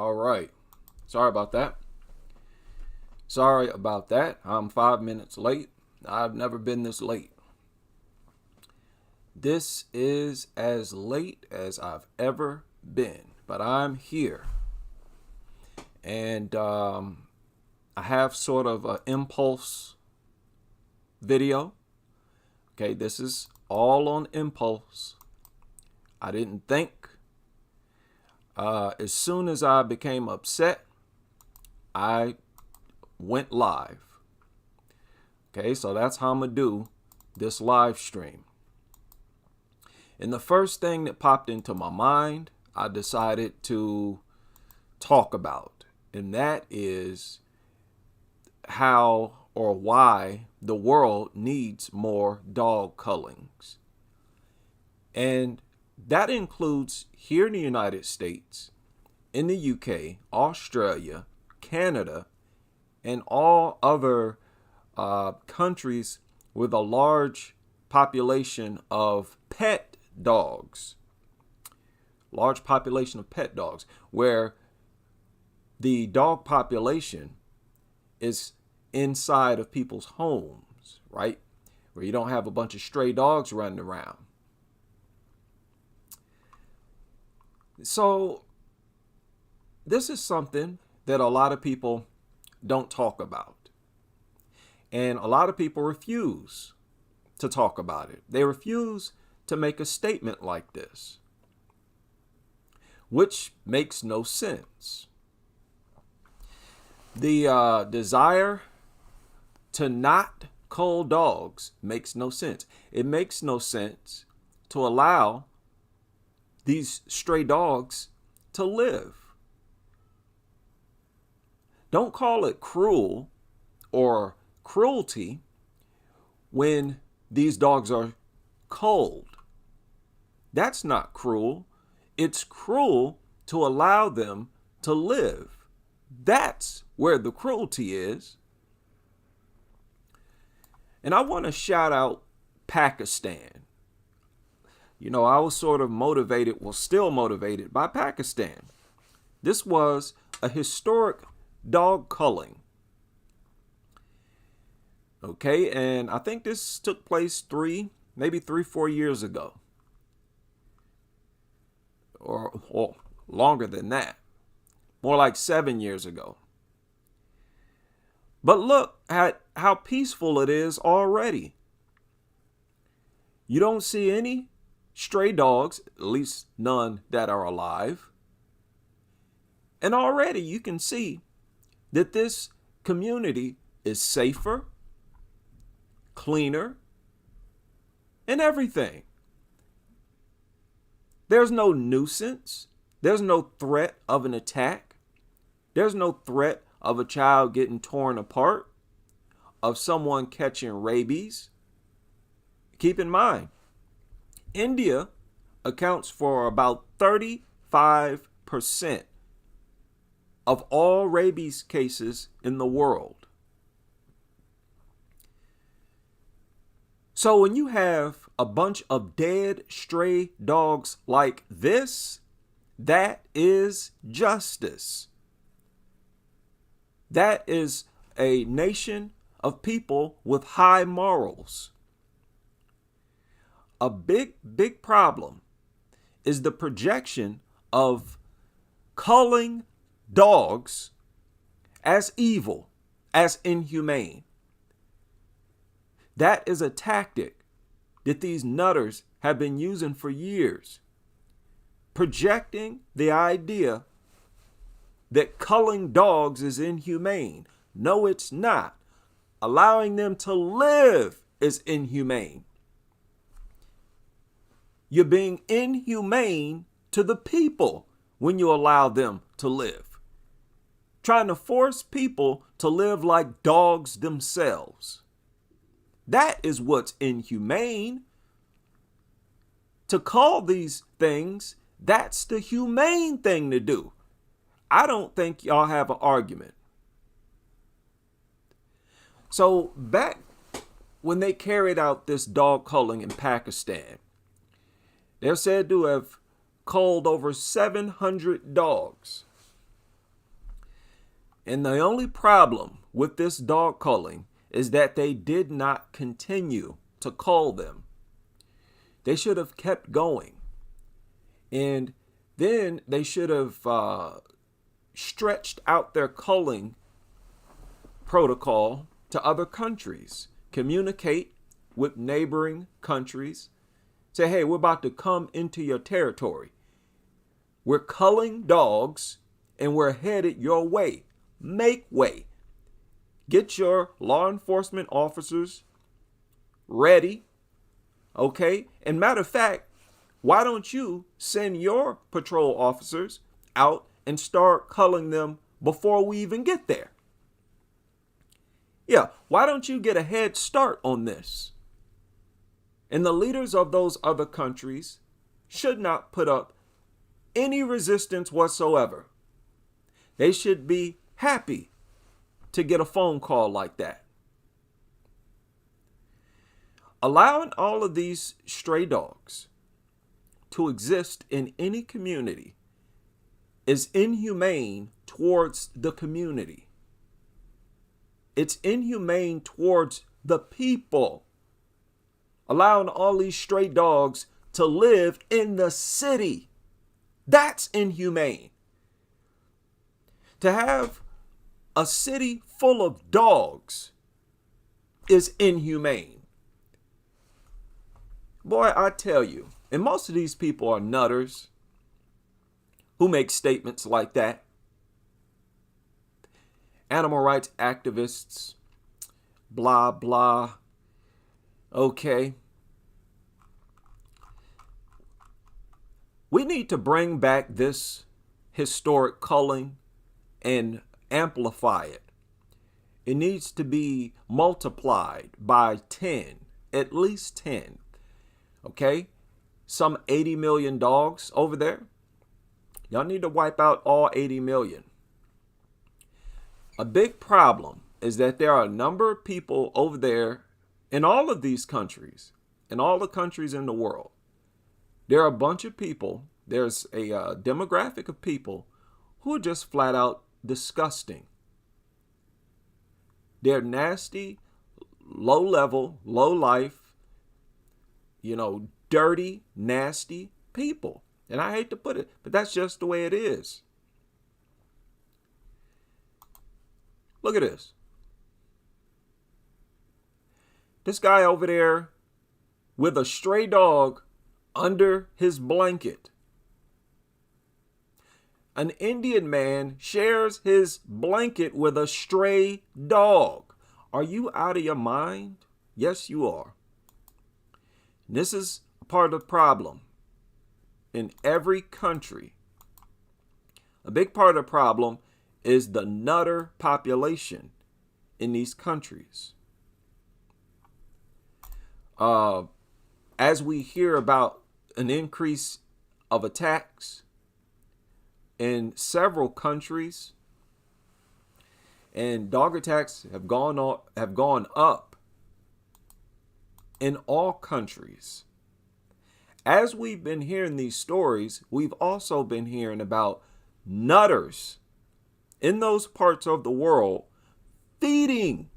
All right. Sorry about that. Sorry about that. I'm 5 minutes late. I've never been this late. This is as late as I've ever been, but I'm here. And I have sort of an impulse video. Okay, this is all on impulse. I didn't think. As soon as I became upset, I went live. Okay, so that's how I'm going to do this live stream. And the first thing that popped into my mind, I decided to talk about, and that is how or why the world needs more dog cullings. And that includes here in the United States, in the UK, Australia, Canada, and all other countries with a large population of pet dogs. Large population of pet dogs, where the dog population is inside of people's homes, right? Where you don't have a bunch of stray dogs running around. So this is something that a lot of people don't talk about. And a lot of people refuse to talk about it. They refuse to make a statement like this, which makes no sense. The desire to not cull dogs makes no sense. It makes no sense to allow these stray dogs to live. Don't call it cruel or cruelty when these dogs are culled. That's not cruel. It's cruel to allow them to live. That's where the cruelty is. And I want to shout out Pakistan. You know, I was sort of motivated, still motivated by Pakistan. This was a historic dog culling. Okay, and I think this took place maybe 4 years ago. Or longer than that. More like 7 years ago. But look at how peaceful it is already. You don't see any stray dogs, at least none that are alive. And already you can see that this community is safer, cleaner, and everything. There's no nuisance. There's no threat of an attack. There's no threat of a child getting torn apart, of someone catching rabies. Keep in mind, India accounts for about 35% of all rabies cases in the world. So when you have a bunch of dead stray dogs like this, that is justice. That is a nation of people with high morals. A big problem is the projection of culling dogs as evil, as inhumane. That is a tactic that these nutters have been using for years, projecting the idea that culling dogs is inhumane. No, it's not. Allowing them to live is inhumane. You're being inhumane to the people when you allow them to live. Trying to force people to live like dogs themselves. That is what's inhumane. To call these things, that's the humane thing to do. I don't think y'all have an argument. So back when they carried out this dog culling in Pakistan, they're said to have culled over 700 dogs. And the only problem with this dog culling is that they did not continue to cull them. They should have kept going. And then they should have stretched out their culling protocol to other countries, communicate with neighboring countries, say, hey, we're about to come into your territory. We're culling dogs and we're headed your way. Make way. Get your law enforcement officers ready. Okay? And matter of fact, why don't you send your patrol officers out and start culling them before we even get there? Yeah, why don't you get a head start on this? And the leaders of those other countries should not put up any resistance whatsoever. They should be happy to get a phone call like that. Allowing all of these stray dogs to exist in any community is inhumane towards the community. It's inhumane towards the people. Allowing all these stray dogs to live in the city. That's inhumane. To have a city full of dogs is inhumane. Boy, I tell you, and most of these people are nutters who make statements like that. Animal rights activists, blah, blah. Okay. We need to bring back this historic culling and amplify it. It needs to be multiplied by 10, at least 10. Okay? Some 80 million dogs over there. Y'all need to wipe out all 80 million. A big problem is that there are a number of people over there in all of these countries, in all the countries in the world. There are a bunch of people, there's a demographic of people who are just flat out disgusting. They're nasty, low level, low life, dirty, nasty people. And I hate to put it, but that's just the way it is. Look at this. This guy over there with a stray dog under his blanket. An Indian man shares his blanket with a stray dog. Are you out of your mind? Yes, you are. And this is part of the problem in every country. A big part of the problem is the nutter population in these countries. As we hear about an increase of attacks in several countries, and dog attacks have gone up in all countries. As we've been hearing these stories, we've also been hearing about nutters in those parts of the world feeding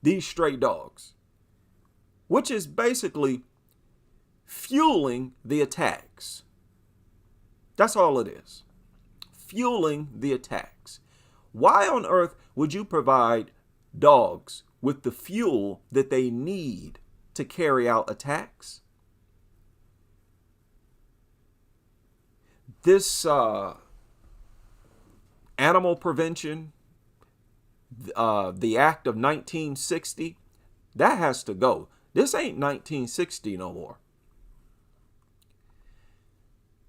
these stray dogs, which is basically fueling the attacks. That's all it is. Fueling the attacks. Why on earth would you provide dogs with the fuel that they need to carry out attacks? This animal prevention, the act of 1960, that has to go. This ain't 1960 no more.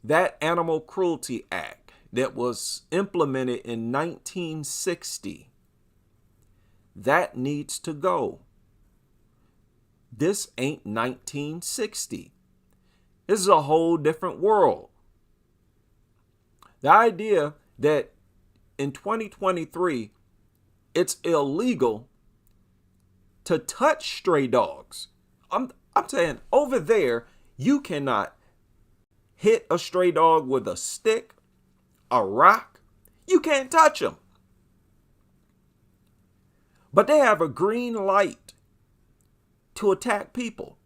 That Animal Cruelty Act that was implemented in 1960, that needs to go. This ain't 1960. This is a whole different world. The idea that in 2023, it's illegal to touch stray dogs. I'm saying over there, you cannot hit a stray dog with a stick, a rock. You can't touch them. But they have a green light to attack people.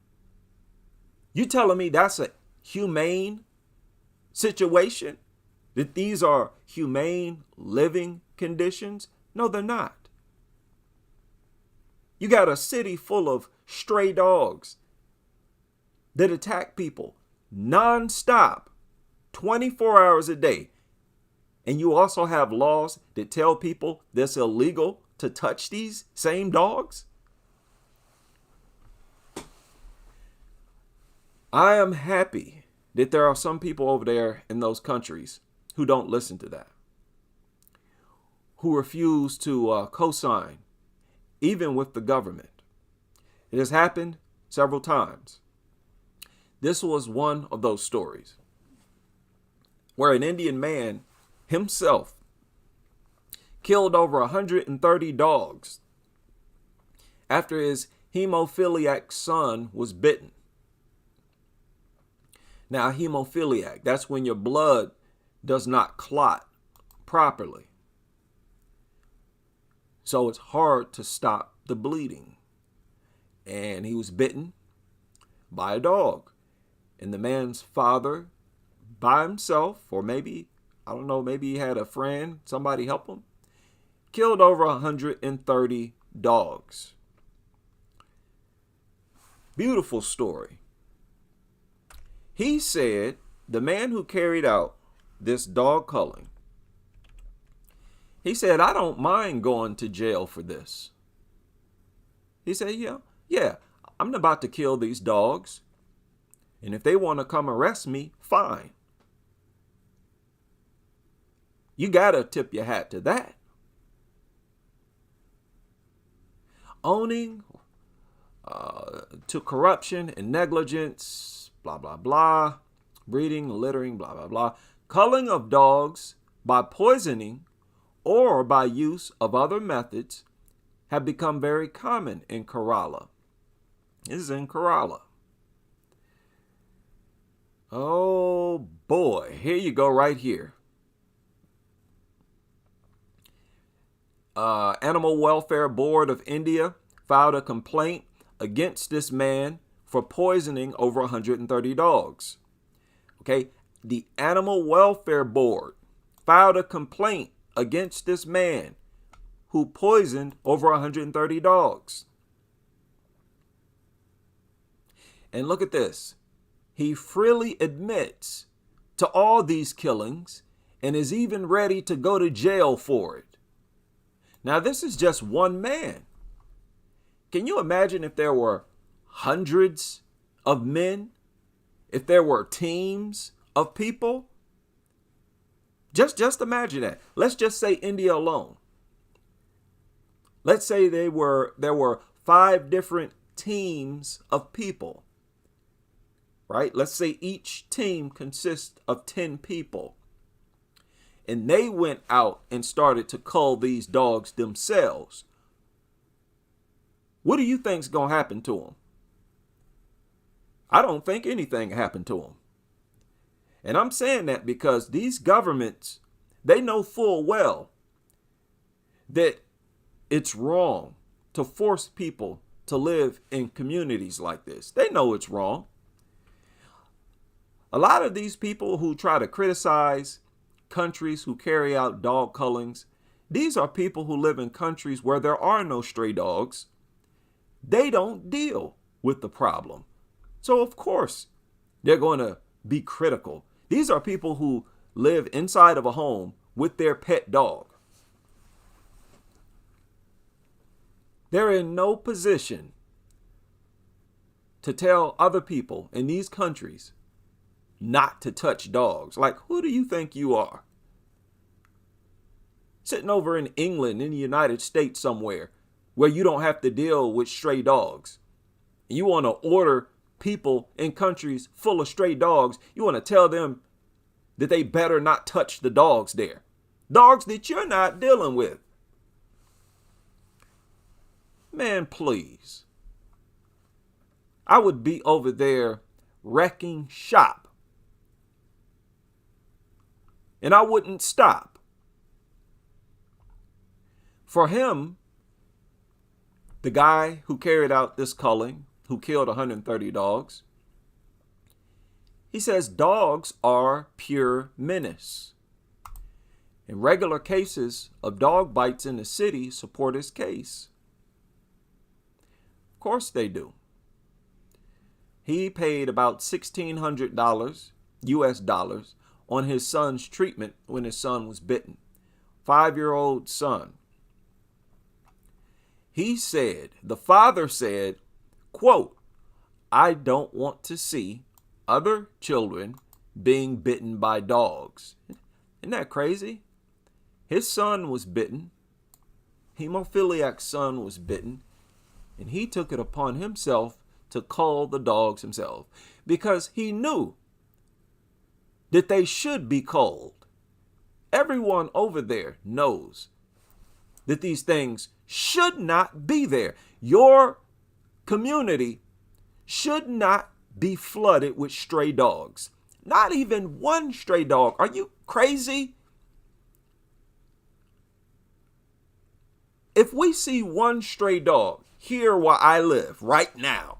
You telling me that's a humane situation? That these are humane living conditions? No, they're not. You got a city full of stray dogs that attack people nonstop, 24 hours a day. And you also have laws that tell people it's illegal to touch these same dogs? I am happy that there are some people over there in those countries who don't listen to that, who refuse to co-sign, even with the government. It has happened several times. This was one of those stories where an Indian man himself killed over 130 dogs after his hemophiliac son was bitten. Now, hemophiliac, that's when your blood does not clot properly. So it's hard to stop the bleeding. And he was bitten by a dog. And the man's father, by himself, or maybe, I don't know, maybe he had a friend, somebody help him, killed over 130 dogs. Beautiful story. He said the man who carried out this dog culling, he said, I don't mind going to jail for this. He said, yeah, I'm about to kill these dogs. And if they want to come arrest me, fine. You got to tip your hat to that. Owning to corruption and negligence, blah, blah, blah, breeding, littering, blah, blah, blah, culling of dogs by poisoning or by use of other methods have become very common in Kerala. This is in Kerala. Oh boy, here you go right here. Animal Welfare Board of India filed a complaint against this man for poisoning over 130 dogs. Okay, the Animal Welfare Board filed a complaint against this man who poisoned over 130 dogs. And look at this. He freely admits to all these killings and is even ready to go to jail for it. Now, this is just one man. Can you imagine if there were hundreds of men? If there were teams of people? Just imagine that. Let's just say India alone. Let's say there were 5 different teams of people. Right? Let's say each team consists of 10 people. And they went out and started to cull these dogs themselves. What do you think's going to happen to them? I don't think anything happened to them. And I'm saying that because these governments, they know full well that it's wrong to force people to live in communities like this. They know it's wrong. A lot of these people who try to criticize countries who carry out dog cullings, these are people who live in countries where there are no stray dogs. They don't deal with the problem. So of course, they're going to be critical. These are people who live inside of a home with their pet dog. They're in no position to tell other people in these countries not to touch dogs. Like, who do you think you are? Sitting over in England, in the United States somewhere, where you don't have to deal with stray dogs. And you want to order people in countries full of stray dogs, you want to tell them that they better not touch the dogs there. Dogs that you're not dealing with. Man, please. I would be over there wrecking shop. And I wouldn't stop For him, the guy who carried out this culling, who killed 130 dogs, he says dogs are pure menace. And regular cases of dog bites in the city support his case. Of course they do. He paid about $1,600 US dollars on his son's treatment when his son was bitten. 5-year-old son. He said, the father said, quote, "I don't want to see other children being bitten by dogs." Isn't that crazy? His son was bitten. Hemophiliac's son was bitten. And he took it upon himself to cull the dogs himself because he knew that they should be culled. Everyone over there knows that these things should not be there. Your community should not be flooded with stray dogs. Not even one stray dog. Are you crazy? If we see one stray dog here where I live right now,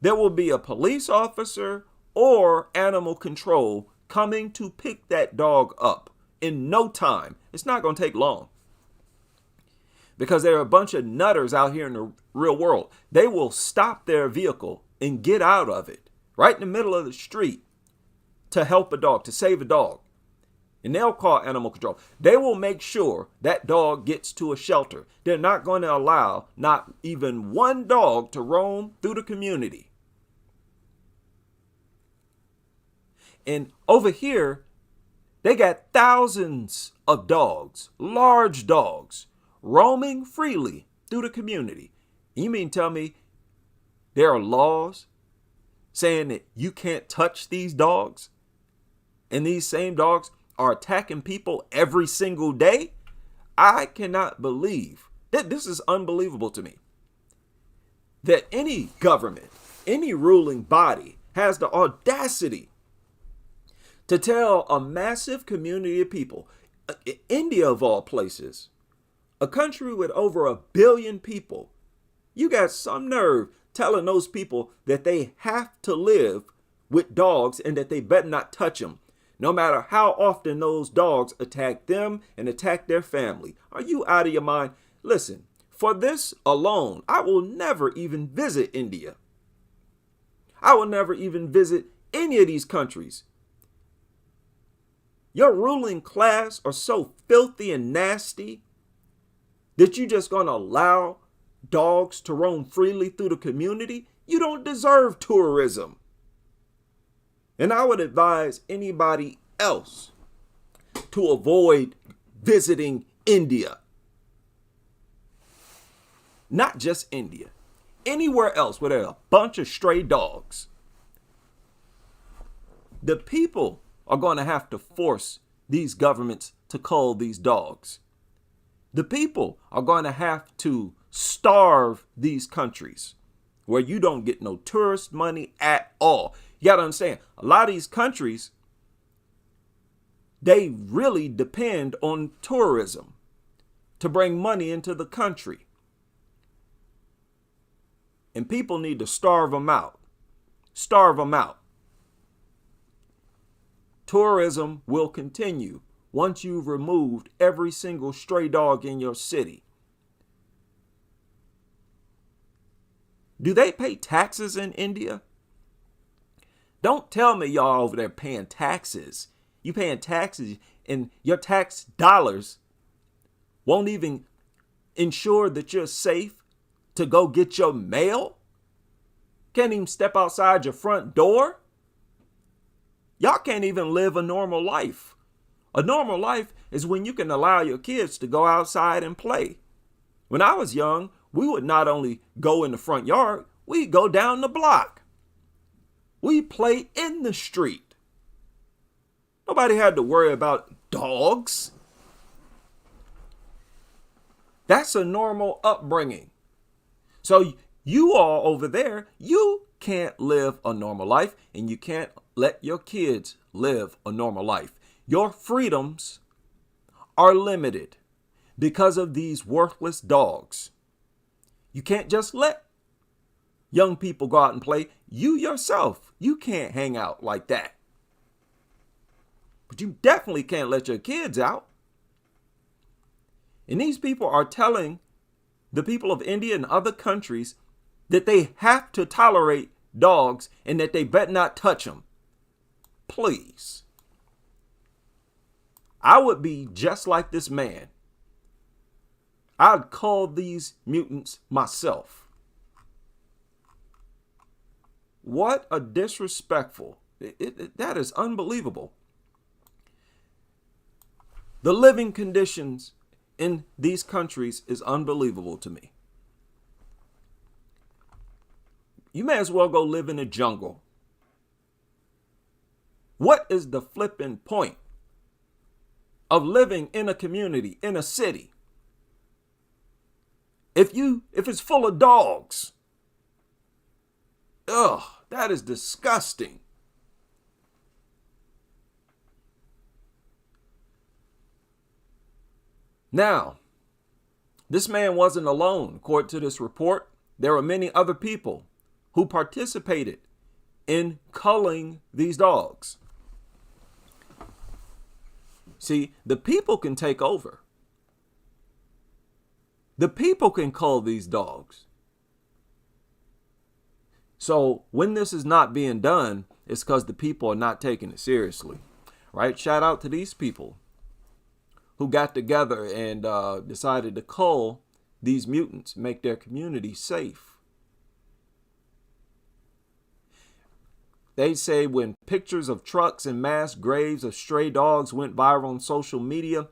there will be a police officer or animal control coming to pick that dog up in no time. It's not going to take long. Because there are a bunch of nutters out here in the real world. They will stop their vehicle and get out of it right in the middle of the street to help a dog, to save a dog. And they'll call animal control. They will make sure that dog gets to a shelter. They're not going to allow not even one dog to roam through the community. And over here, they got thousands of dogs, large dogs, roaming freely through the community. You mean tell me there are laws saying that you can't touch these dogs? And these same dogs are attacking people every single day? I cannot believe that. This is unbelievable to me. That any government, any ruling body has the audacity to tell a massive community of people, India of all places, a country with over 1 billion people, you got some nerve telling those people that they have to live with dogs and that they better not touch them, no matter how often those dogs attack them and attack their family. Are you out of your mind? Listen, for this alone, I will never even visit India. I will never even visit any of these countries. Your ruling class are so filthy and nasty that you're just going to allow dogs to roam freely through the community. You don't deserve tourism. And I would advise anybody else to avoid visiting India. Not just India. Anywhere else where there are a bunch of stray dogs. The people are going to have to force these governments to cull these dogs. The people are going to have to starve these countries where you don't get no tourist money at all. You got to understand, a lot of these countries, they really depend on tourism to bring money into the country. And people need to starve them out. Starve them out. Tourism will continue once you've removed every single stray dog in your city. Do they pay taxes in India? Don't tell me y'all over there paying taxes. You paying taxes and your tax dollars won't even ensure that you're safe to go get your mail. Can't even step outside your front door. Y'all can't even live a normal life. A normal life is when you can allow your kids to go outside and play. When I was young, we would not only go in the front yard, we'd go down the block. We play in the street. Nobody had to worry about dogs. That's a normal upbringing. So you all over there, you can't live a normal life and you can't let your kids live a normal life. Your freedoms are limited. because of these worthless dogs. You can't just let young people go out and play. You yourself, you can't hang out like that. But you definitely can't let your kids out. And these people are telling the people of India and other countries that they have to tolerate dogs and that they better not touch them. Please. I would be just like this man. I'd call these mutants myself. What a disrespectful. That is unbelievable. The living conditions in these countries is unbelievable to me. You may as well go live in a jungle. What is the flipping point of living in a community, in a city, if it's full of dogs? Ugh, that is disgusting. Now, this man wasn't alone. According to this report, there were many other people who participated in culling these dogs. See, the people can take over. The people can cull these dogs. So when this is not being done, it's because the people are not taking it seriously, right? Shout out to these people who got together and decided to cull these mutants, make their community safe. They say when pictures of trucks and mass graves of stray dogs went viral on social media,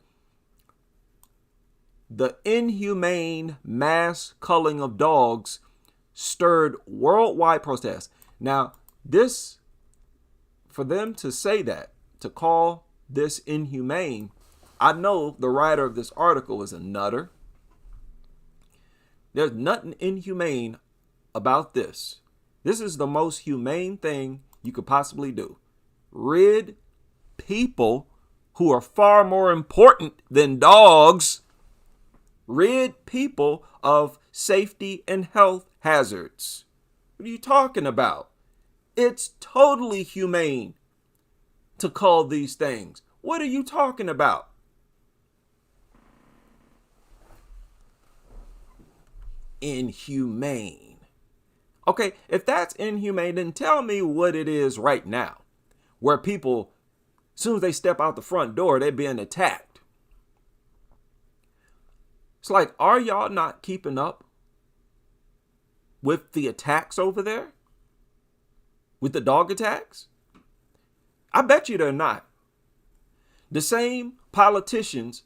the inhumane mass culling of dogs stirred worldwide protests. Now, this, for them to say that, to call this inhumane, I know the writer of this article is a nutter. There's nothing inhumane about this. This is the most humane thing you could possibly do. Rid people who are far more important than dogs. Rid people of safety and health hazards. What are you talking about? It's totally humane to cull these things. What are you talking about? Inhumane. Okay, if that's inhumane, then tell me what it is right now, where people, as soon as they step out the front door, they're being attacked. It's like, are y'all not keeping up with the attacks over there? With the dog attacks? I bet you they're not. The same politicians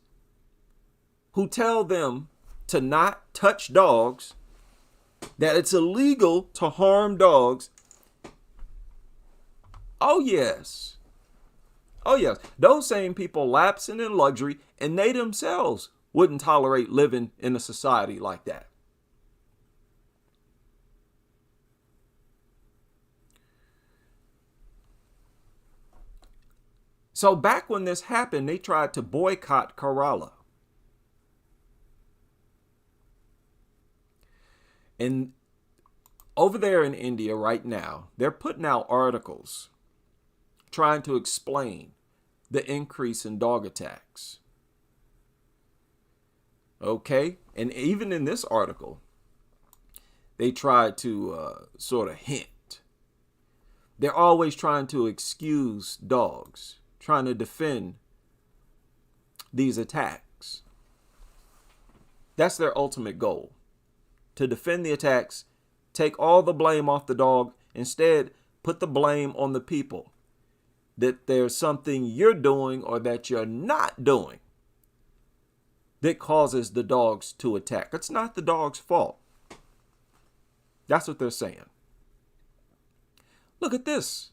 who tell them to not touch dogs, that it's illegal to harm dogs. Oh, yes. Oh, yes. Those same people lapsing in luxury, and they themselves wouldn't tolerate living in a society like that. So back when this happened, they tried to boycott Kerala. And over there in India right now, they're putting out articles trying to explain the increase in dog attacks. Okay? And even in this article, they try to sort of hint. They're always trying to excuse dogs, trying to defend these attacks. That's their ultimate goal. To defend the attacks, take all the blame off the dog. Instead, put the blame on the people. That there's something you're doing or that you're not doing that causes the dogs to attack. It's not the dog's fault. That's what they're saying. Look at this.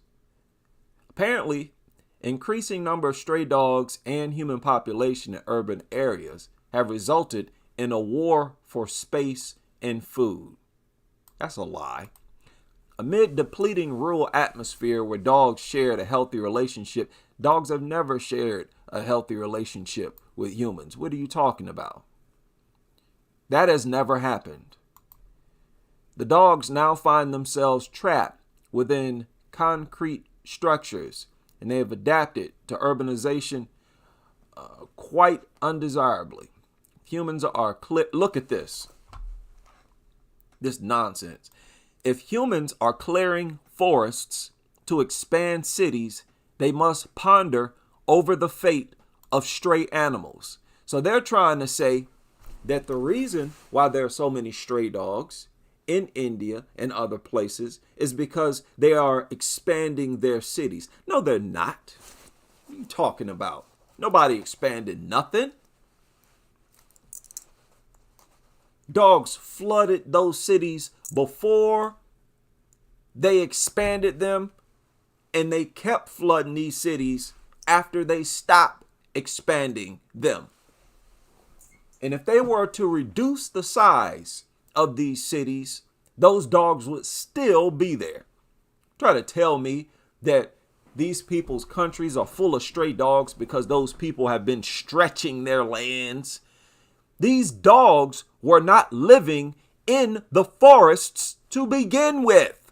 Apparently, increasing number of stray dogs and human population in urban areas have resulted in a war for space and food. That's a lie. Amid depleting rural atmosphere where dogs shared a healthy relationship, dogs have never shared a healthy relationship with humans. What are you talking about? That has never happened. The dogs now find themselves trapped within concrete structures, and they have adapted to urbanization quite undesirably. Humans are look at this nonsense. If humans are clearing forests to expand cities, they must ponder over the fate of stray animals. So they're trying to say that the reason why there are so many stray dogs in India and other places is because they are expanding their cities. No, they're not. What are you talking about? Nobody expanded nothing. Dogs flooded those cities before they expanded them, and they kept flooding these cities after they stopped expanding them. And if they were to reduce the size of these cities, those dogs would still be there. Try to tell me that these people's countries are full of stray dogs because those people have been stretching their lands. These dogs were not living in the forests to begin with.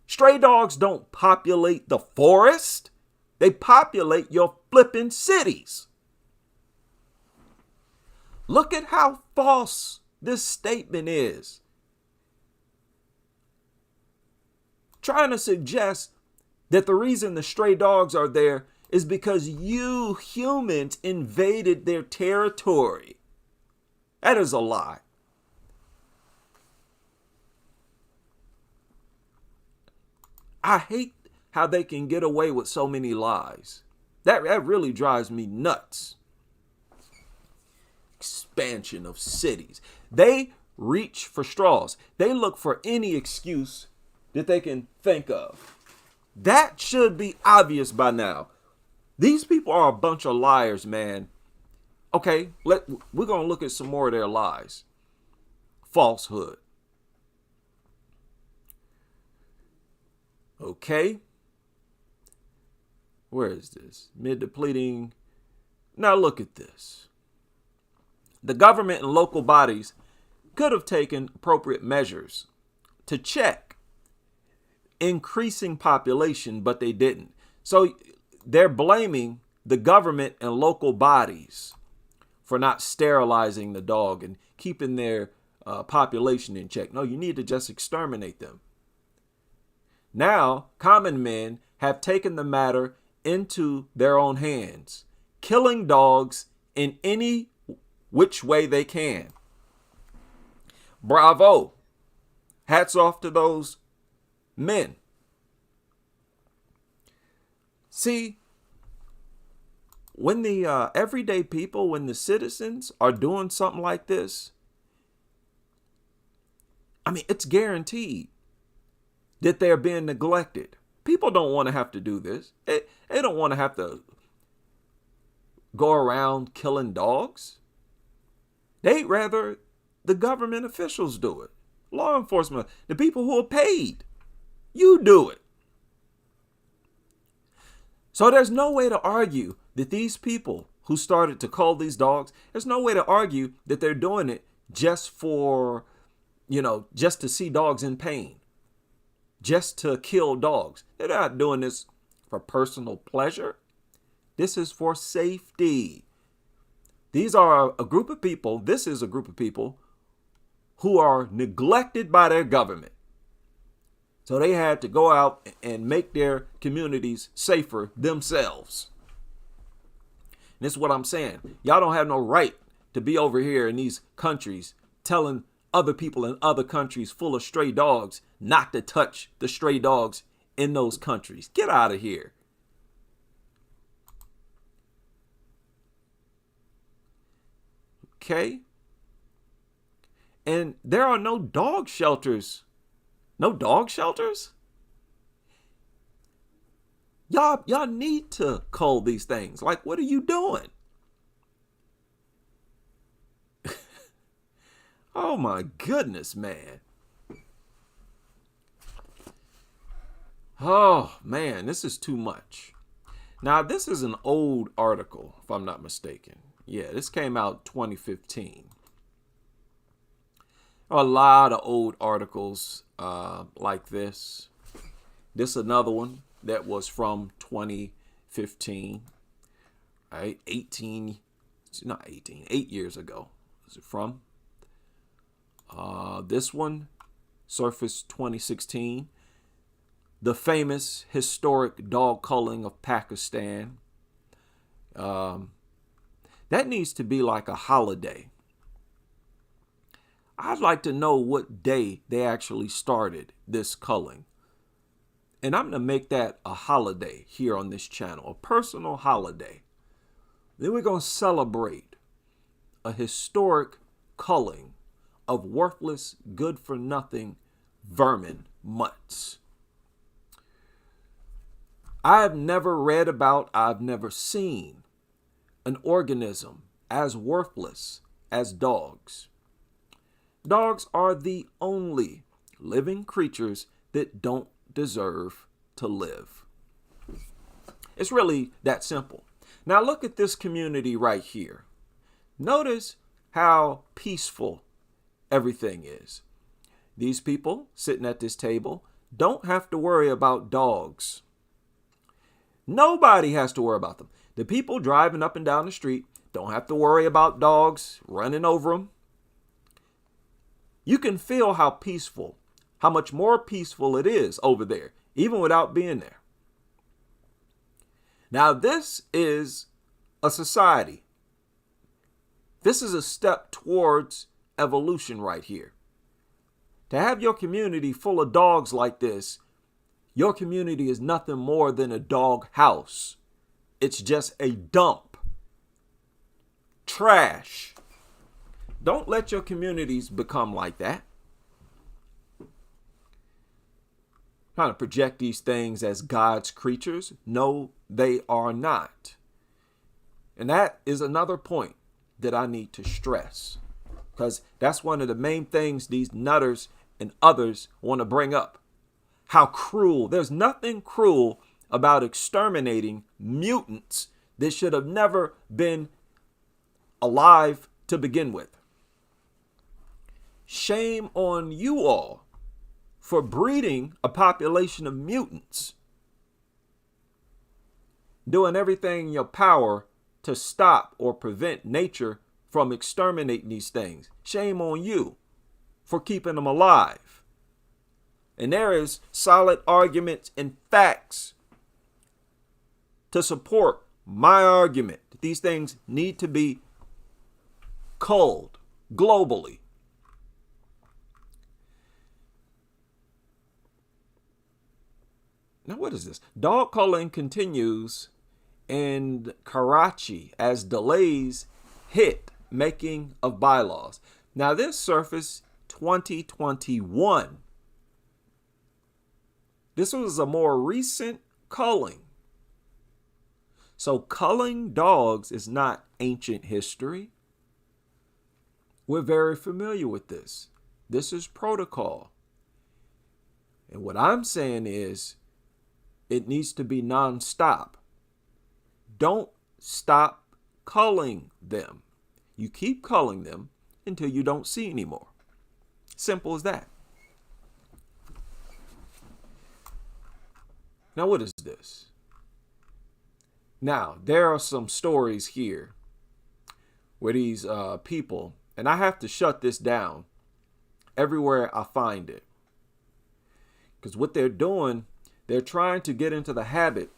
Stray dogs don't populate the forest. They populate your flipping cities. Look at how false this statement is. Trying to suggest that the reason the stray dogs are there is because you humans invaded their territory. That is a lie. I hate how they can get away with so many lies. That really drives me nuts. Expansion of cities. They reach for straws. They look for any excuse that they can think of. That should be obvious by now. These people are a bunch of liars, man. Okay, we're going to look at some more of their lies. Falsehood. Okay. Where is this? Mid-depleting. Now look at this. The government and local bodies could have taken appropriate measures to check increasing population, but they didn't. So they're blaming the government and local bodies for not sterilizing the dog and keeping their population in check. No, you need to just exterminate them. Now, common men have taken the matter into their own hands, killing dogs in any which way they can. Bravo. Hats off to those men. See, when the everyday people, when the citizens are doing something like this, I mean, it's guaranteed that they're being neglected. People don't want to have to do this. They don't want to have to go around killing dogs. They'd rather the government officials do it. Law enforcement, the people who are paid. You do it. So there's no way to argue that these people who started to cull these dogs, there's no way to argue that they're doing it just for, just to see dogs in pain, just to kill dogs. They're not doing this for personal pleasure. This is for safety. These are a group of people. This is a group of people who are neglected by their government. So they had to go out and make their communities safer themselves. And this is what I'm saying. Y'all don't have no right to be over here in these countries telling other people in other countries full of stray dogs not to touch the stray dogs in those countries. Get out of here. Okay. And there are no dog shelters. No dog shelters? Y'all need to cull these things. Like, what are you doing? Oh my goodness, man. Oh man, this is too much. Now, this is an old article, if I'm not mistaken. Yeah, this came out 2015. A lot of old articles like this. This is another one that was from 2015, right? 8 years ago. Is it from? This one surfaced 2016. The famous historic dog culling of Pakistan. That needs to be like a holiday. I'd like to know what day they actually started this culling. And I'm going to make that a holiday here on this channel, a personal holiday. Then we're going to celebrate a historic culling of worthless, good-for-nothing vermin mutts. I've never read about, I've never seen an organism as worthless as dogs. Dogs are the only living creatures that don't deserve to live. It's really that simple. Now look at this community right here. Notice how peaceful everything is. These people sitting at this table don't have to worry about dogs. Nobody has to worry about them. The people driving up and down the street don't have to worry about dogs running over them. You can feel how peaceful, how much more peaceful it is over there, even without being there. Now, this is a society. This is a step towards evolution right here. To have your community full of dogs like this, your community is nothing more than a dog house. It's just a dump. Trash. Don't let your communities become like that. Trying to project these things as God's creatures. No, they are not. And that is another point that I need to stress, because that's one of the main things these nutters and others want to bring up. How cruel. There's nothing cruel about exterminating mutants that should have never been alive to begin with. Shame on you all for breeding a population of mutants, doing everything in your power to stop or prevent nature from exterminating these things. Shame on you for keeping them alive. And there is solid arguments and facts to support my argument that these things need to be culled globally. Now, what is this? Dog culling continues in Karachi as delays hit making of bylaws. Now, this surfaced 2021. This was a more recent culling. So culling dogs is not ancient history. We're very familiar with this. This is protocol. And what I'm saying is it needs to be nonstop. Don't stop culling them. You keep culling them until you don't see anymore. Simple as that. Now, what is this? Now, there are some stories here where these people, and I have to shut this down everywhere I find it. Because what they're doing, they're trying to get into the habit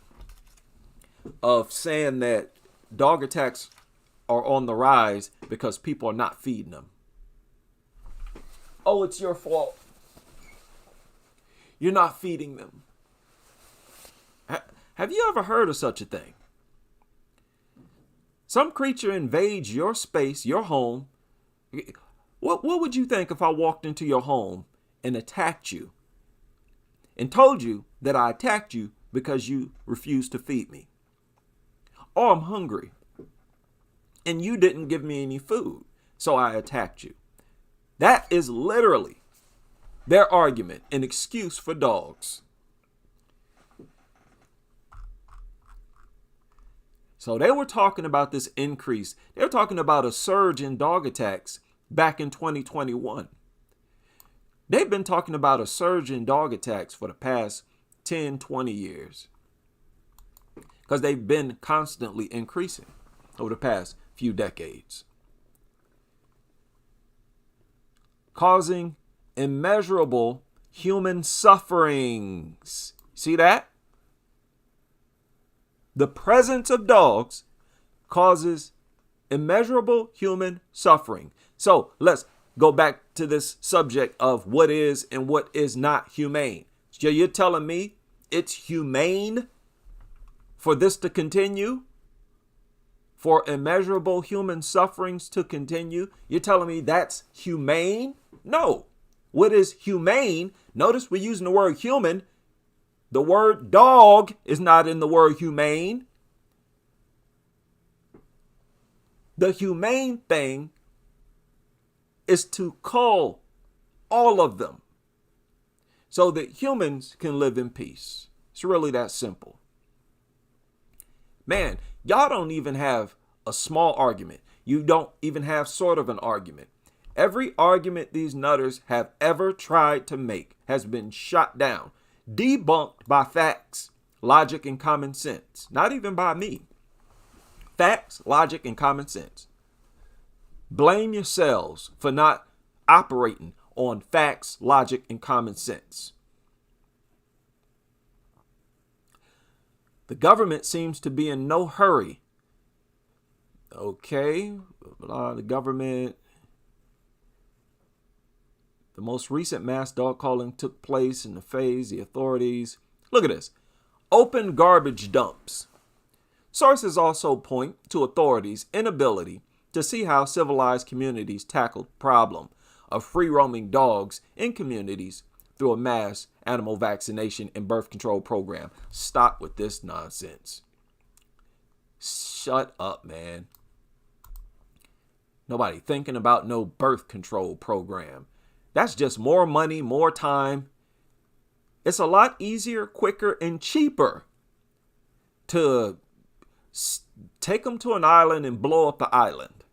of saying that dog attacks are on the rise because people are not feeding them. Oh, it's your fault. You're not feeding them. Have you ever heard of such a thing? Some creature invades your space, your home. What would you think if I walked into your home and attacked you and told you that I attacked you because you refused to feed me? Or I'm hungry and you didn't give me any food, so I attacked you. That is literally their argument, an excuse for dogs. So they were talking about this increase. They were talking about a surge in dog attacks back in 2021. They've been talking about a surge in dog attacks for the past 10, 20 years because they've been constantly increasing over the past few decades, causing immeasurable human sufferings. See that? The presence of dogs causes immeasurable human suffering. So let's go back to this subject of what is and what is not humane. So you're telling me it's humane for this to continue? For immeasurable human sufferings to continue? You're telling me that's humane? No. What is humane? Notice we're using the word human. The word dog is not in the word humane. The humane thing is to cull all of them so that humans can live in peace. It's really that simple. Man, y'all don't even have a small argument. You don't even have sort of an argument. Every argument these nutters have ever tried to make has been shot down, debunked by facts, logic, and common sense. Not even by me. Facts, logic, and common sense. Blame yourselves for not operating on facts, logic, and common sense. The government seems to be in no hurry. Okay, the government. The most recent mass dog calling took place in the phase the authorities. Look at this. Open garbage dumps. Sources also point to authorities' inability to see how civilized communities tackle the problem of free-roaming dogs in communities through a mass animal vaccination and birth control program. Stop with this nonsense. Shut up, man. Nobody thinking about no birth control program. That's just more money, more time. It's a lot easier, quicker, and cheaper to take them to an island and blow up the island.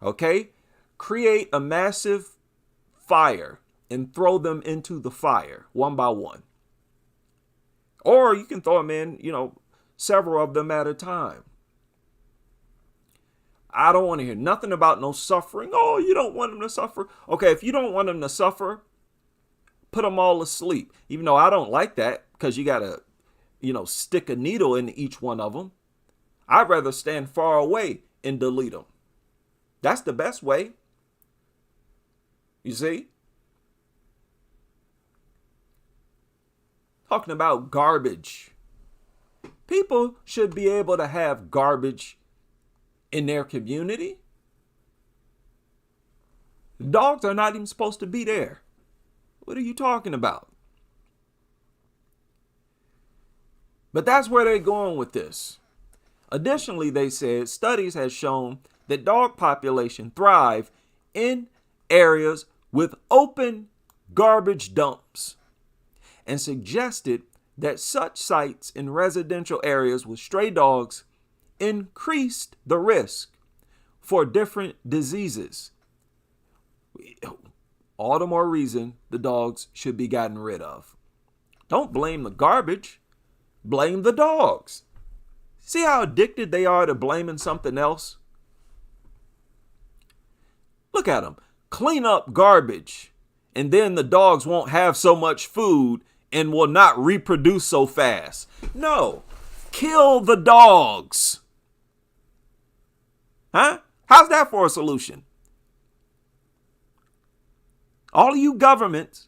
Okay? Create a massive fire and throw them into the fire one by one. Or you can throw them in, several of them at a time. I don't want to hear nothing about no suffering. Oh, you don't want them to suffer. Okay, if you don't want them to suffer, put them all asleep. Even though I don't like that because you got to, stick a needle in each one of them. I'd rather stand far away and delete them. That's the best way. You see? Talking about garbage. People should be able to have garbage in their community. Dogs are not even supposed to be there. What are you talking about? But that's where they're going with this. Additionally, they said studies have shown that dog population thrive in areas with open garbage dumps and suggested that such sites in residential areas with stray dogs increased the risk for different diseases. All the more reason the dogs should be gotten rid of. Don't blame the garbage. Blame the dogs. See how addicted they are to blaming something else? Look at them. Clean up garbage, and then the dogs won't have so much food and will not reproduce so fast. No. Kill the dogs. Huh? How's that for a solution? All of you governments,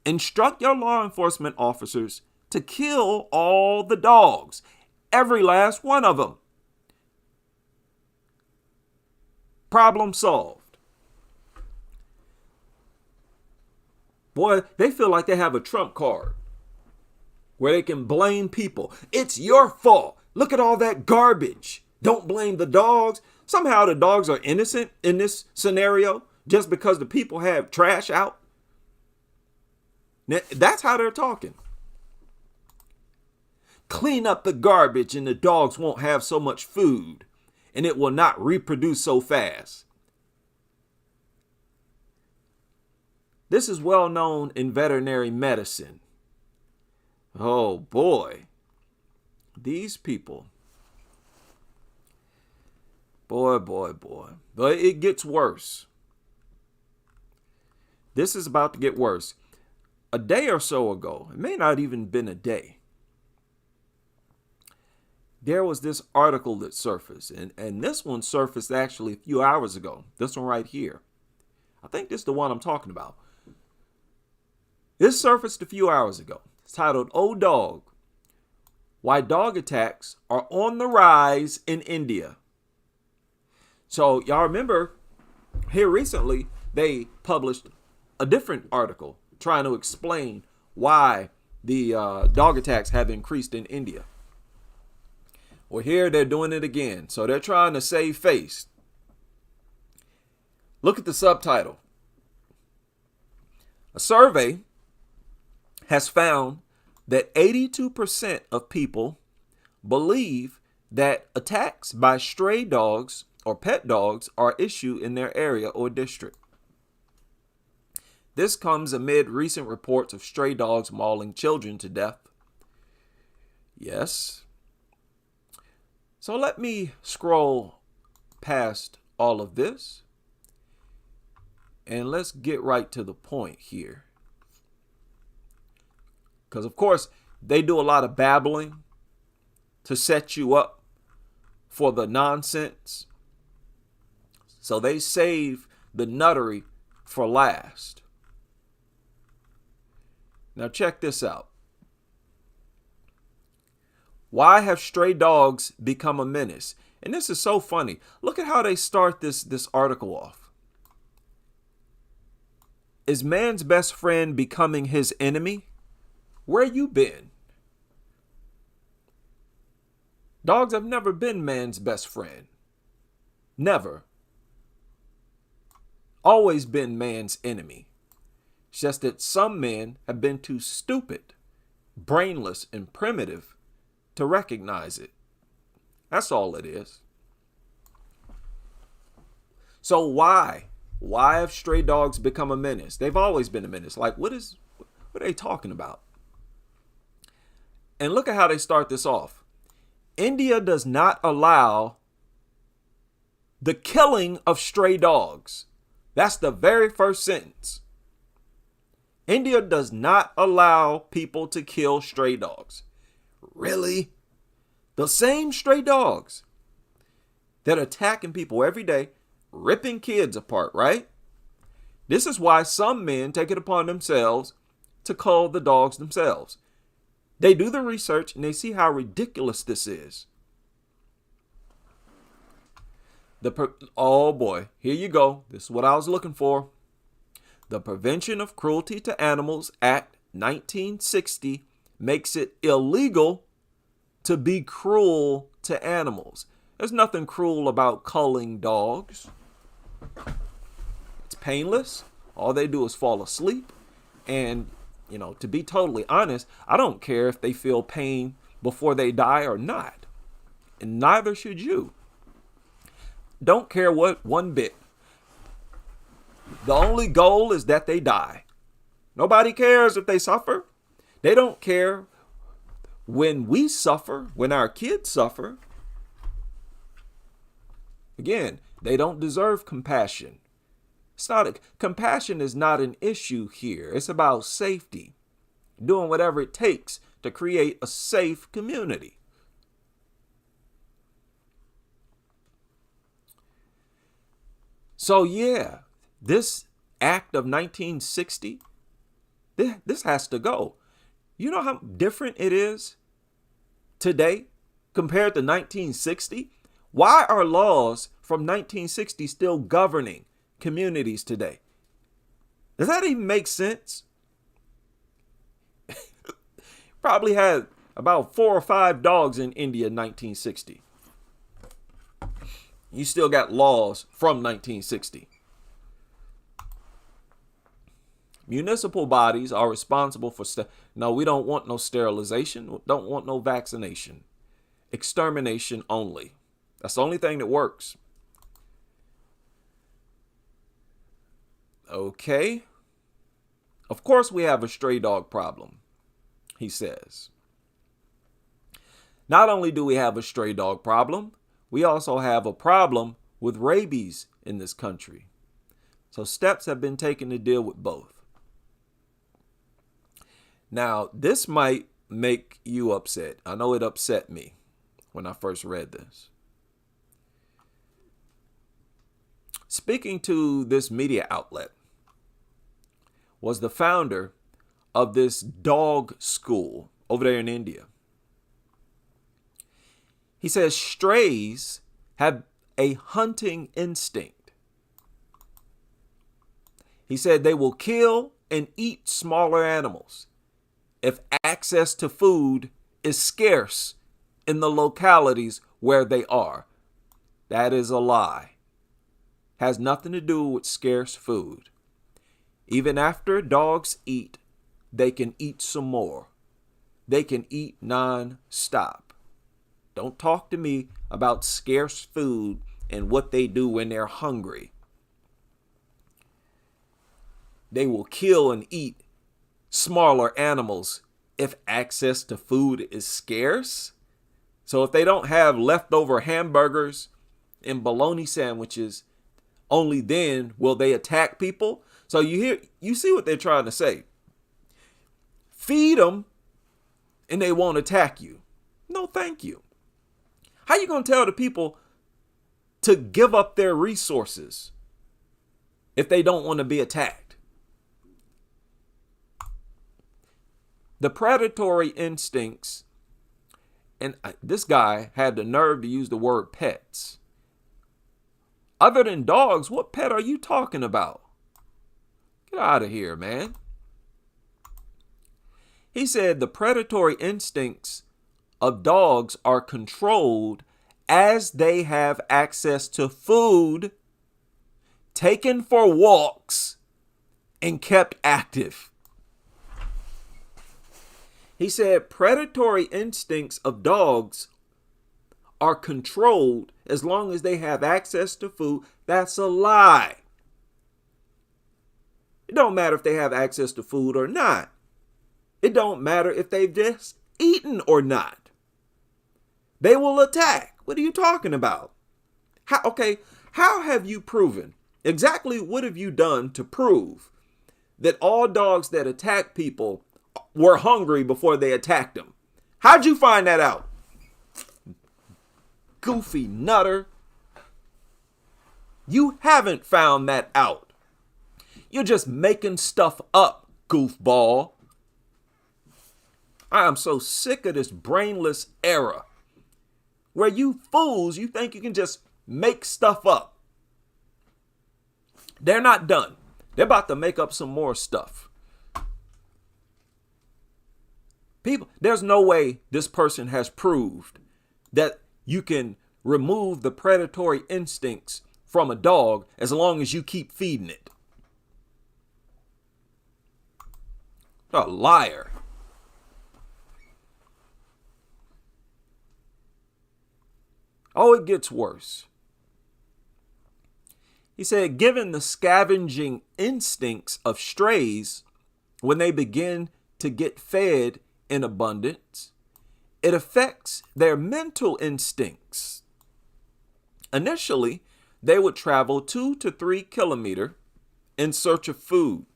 instruct your law enforcement officers to kill all the dogs. Every last one of them. Problem solved. Boy, they feel like they have a trump card where they can blame people. It's your fault. Look at all that garbage. Don't blame the dogs. Somehow the dogs are innocent in this scenario just because the people have trash out. That's how they're talking. Clean up the garbage and the dogs won't have so much food and it will not reproduce so fast. This is well known in veterinary medicine. Oh boy. These people. Boy. But it gets worse. This is about to get worse. A day or so ago, it may not even been a day, there was this article that surfaced. And this one surfaced actually a few hours ago. This one right here. I think this is the one I'm talking about. This surfaced a few hours ago. It's titled, "Oh Dog, Why Dog Attacks Are on the Rise in India." So y'all remember here recently, they published a different article trying to explain why the dog attacks have increased in India. Well, here they're doing it again. So they're trying to save face. Look at the subtitle. A survey has found that 82% of people believe that attacks by stray dogs or pet dogs are an issue in their area or district. This comes amid recent reports of stray dogs mauling children to death. Yes. So let me scroll past all of this and let's get right to the point here. Because, of course, they do a lot of babbling to set you up for the nonsense. So they save the nuttery for last. Now check this out. Why have stray dogs become a menace? And this is so funny. Look at how they start this article off. Is man's best friend becoming his enemy? Where you been? Dogs have never been man's best friend. Never. Always been man's enemy. It's just that some men have been too stupid, brainless, and primitive to recognize it. That's all it is. So why? Why have stray dogs become a menace? They've always been a menace. Like, what are they talking about? And look at how they start this off. India does not allow the killing of stray dogs. That's the very first sentence. India does not allow people to kill stray dogs. Really? The same stray dogs that are attacking people every day, ripping kids apart, right? This is why some men take it upon themselves to cull the dogs themselves. They do the research and they see how ridiculous this is. Oh boy, here you go. This is what I was looking for. The Prevention of Cruelty to Animals Act 1960 makes it illegal to be cruel to animals. There's nothing cruel about culling dogs. It's painless. All they do is fall asleep. And, to be totally honest, I don't care if they feel pain before they die or not. And neither should you. Don't care one bit. The only goal is that they die. Nobody cares if they suffer. They don't care when we suffer, when our kids suffer. Again, they don't deserve compassion. Compassion is not an issue here. It's about safety. Doing whatever it takes to create a safe community. So yeah, this act of 1960, this has to go. You know how different it is today compared to 1960? Why are laws from 1960 still governing communities today? Does that even make sense? Probably had about 4 or 5 dogs in India in 1960. You still got laws from 1960. Municipal bodies are responsible for no, we don't want no sterilization, don't want no vaccination. Extermination only. That's the only thing that works. Okay. Of course we have a stray dog problem, he says. Not only do we have a stray dog problem, we also have a problem with rabies in this country. So steps have been taken to deal with both. Now, this might make you upset. I know it upset me when I first read this. Speaking to this media outlet was the founder of this dog school over there in India. He says strays have a hunting instinct. He said they will kill and eat smaller animals if access to food is scarce in the localities where they are. That is a lie. Has nothing to do with scarce food. Even after dogs eat, they can eat some more. They can eat non-stop. Don't talk to me about scarce food and what they do when they're hungry. They will kill and eat smaller animals if access to food is scarce. So if they don't have leftover hamburgers and bologna sandwiches, only then will they attack people. So you see what they're trying to say. Feed them and they won't attack you. No, thank you. How you going to tell the people to give up their resources if they don't want to be attacked? The predatory instincts, and this guy had the nerve to use the word pets. Other than dogs, what pet are you talking about? Get out of here, man. He said the predatory instincts of dogs are controlled as they have access to food, taken for walks, and kept active. He said predatory instincts of dogs are controlled as long as they have access to food. That's a lie. It don't matter if they have access to food or not. It don't matter if they've just eaten or not. They will attack. What are you talking about? How have you proven? Exactly what have you done to prove that all dogs that attack people were hungry before they attacked them? How'd you find that out? Goofy nutter. You haven't found that out. You're just making stuff up, goofball. I am so sick of this brainless era where you fools, you think you can just make stuff up. They're not done. They're about to make up some more stuff. People, there's no way this person has proved that you can remove the predatory instincts from a dog as long as you keep feeding it. A liar. Oh, it gets worse. He said, given the scavenging instincts of strays, when they begin to get fed in abundance, it affects their mental instincts. Initially, they would travel 2 to 3 kilometers in search of food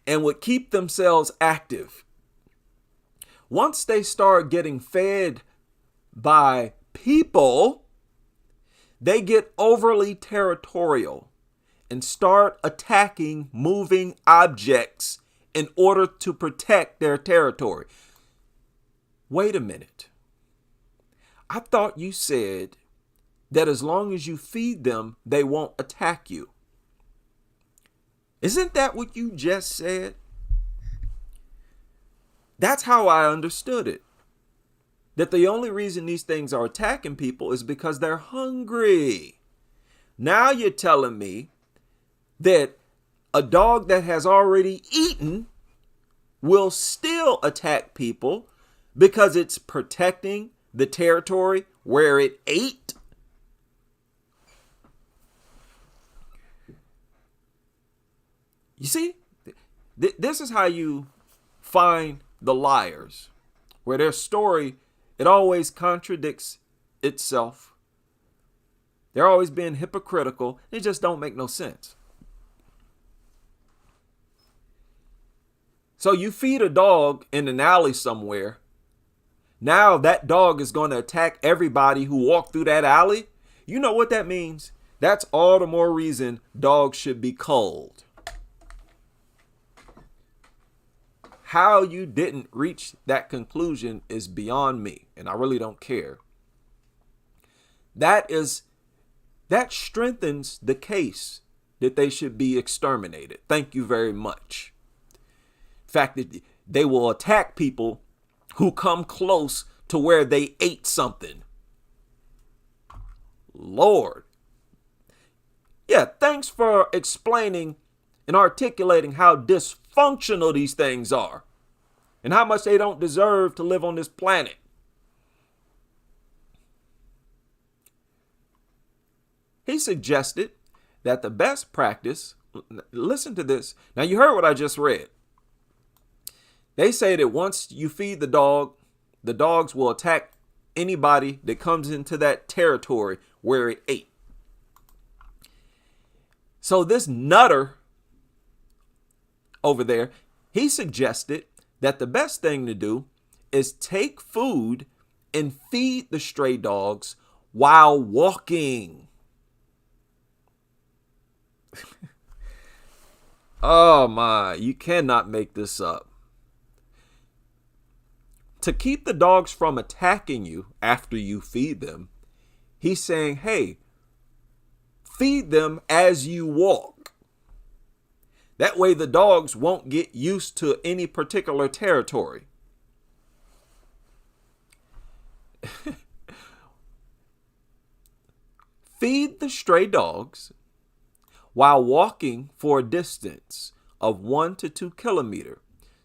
and would keep themselves active. Once they start getting fed by people, they get overly territorial and start attacking moving objects in order to protect their territory. Wait a minute. I thought you said that as long as you feed them, they won't attack you. Isn't that what you just said? That's how I understood it. That the only reason these things are attacking people is because they're hungry. Now you're telling me that a dog that has already eaten will still attack people because it's protecting the territory where it ate? You see, This is how you find the liars, where their story, it always contradicts itself. They're always being hypocritical. It just don't make no sense. So you feed a dog in an alley somewhere. Now that dog is going to attack everybody who walked through that alley. You know what that means? That's all the more reason dogs should be culled. How you didn't reach that conclusion is beyond me, and I really don't care. That strengthens the case that they should be exterminated. Thank you very much. In fact, that they will attack people who come close to where they ate something. Lord. Yeah, thanks for explaining and articulating how dysfunctional these things are and how much they don't deserve to live on this planet. He suggested that the best practice, listen to this. Now you heard what I just read. They say that once you feed the dogs will attack anybody that comes into that territory where it ate. So this nutter over there, he suggested that the best thing to do is take food and feed the stray dogs while walking. Oh my, you cannot make this up. To keep the dogs from attacking you after you feed them, he's saying, hey, feed them as you walk. That way the dogs won't get used to any particular territory. Feed the stray dogs while walking for a distance of 1 to 2 kilometers.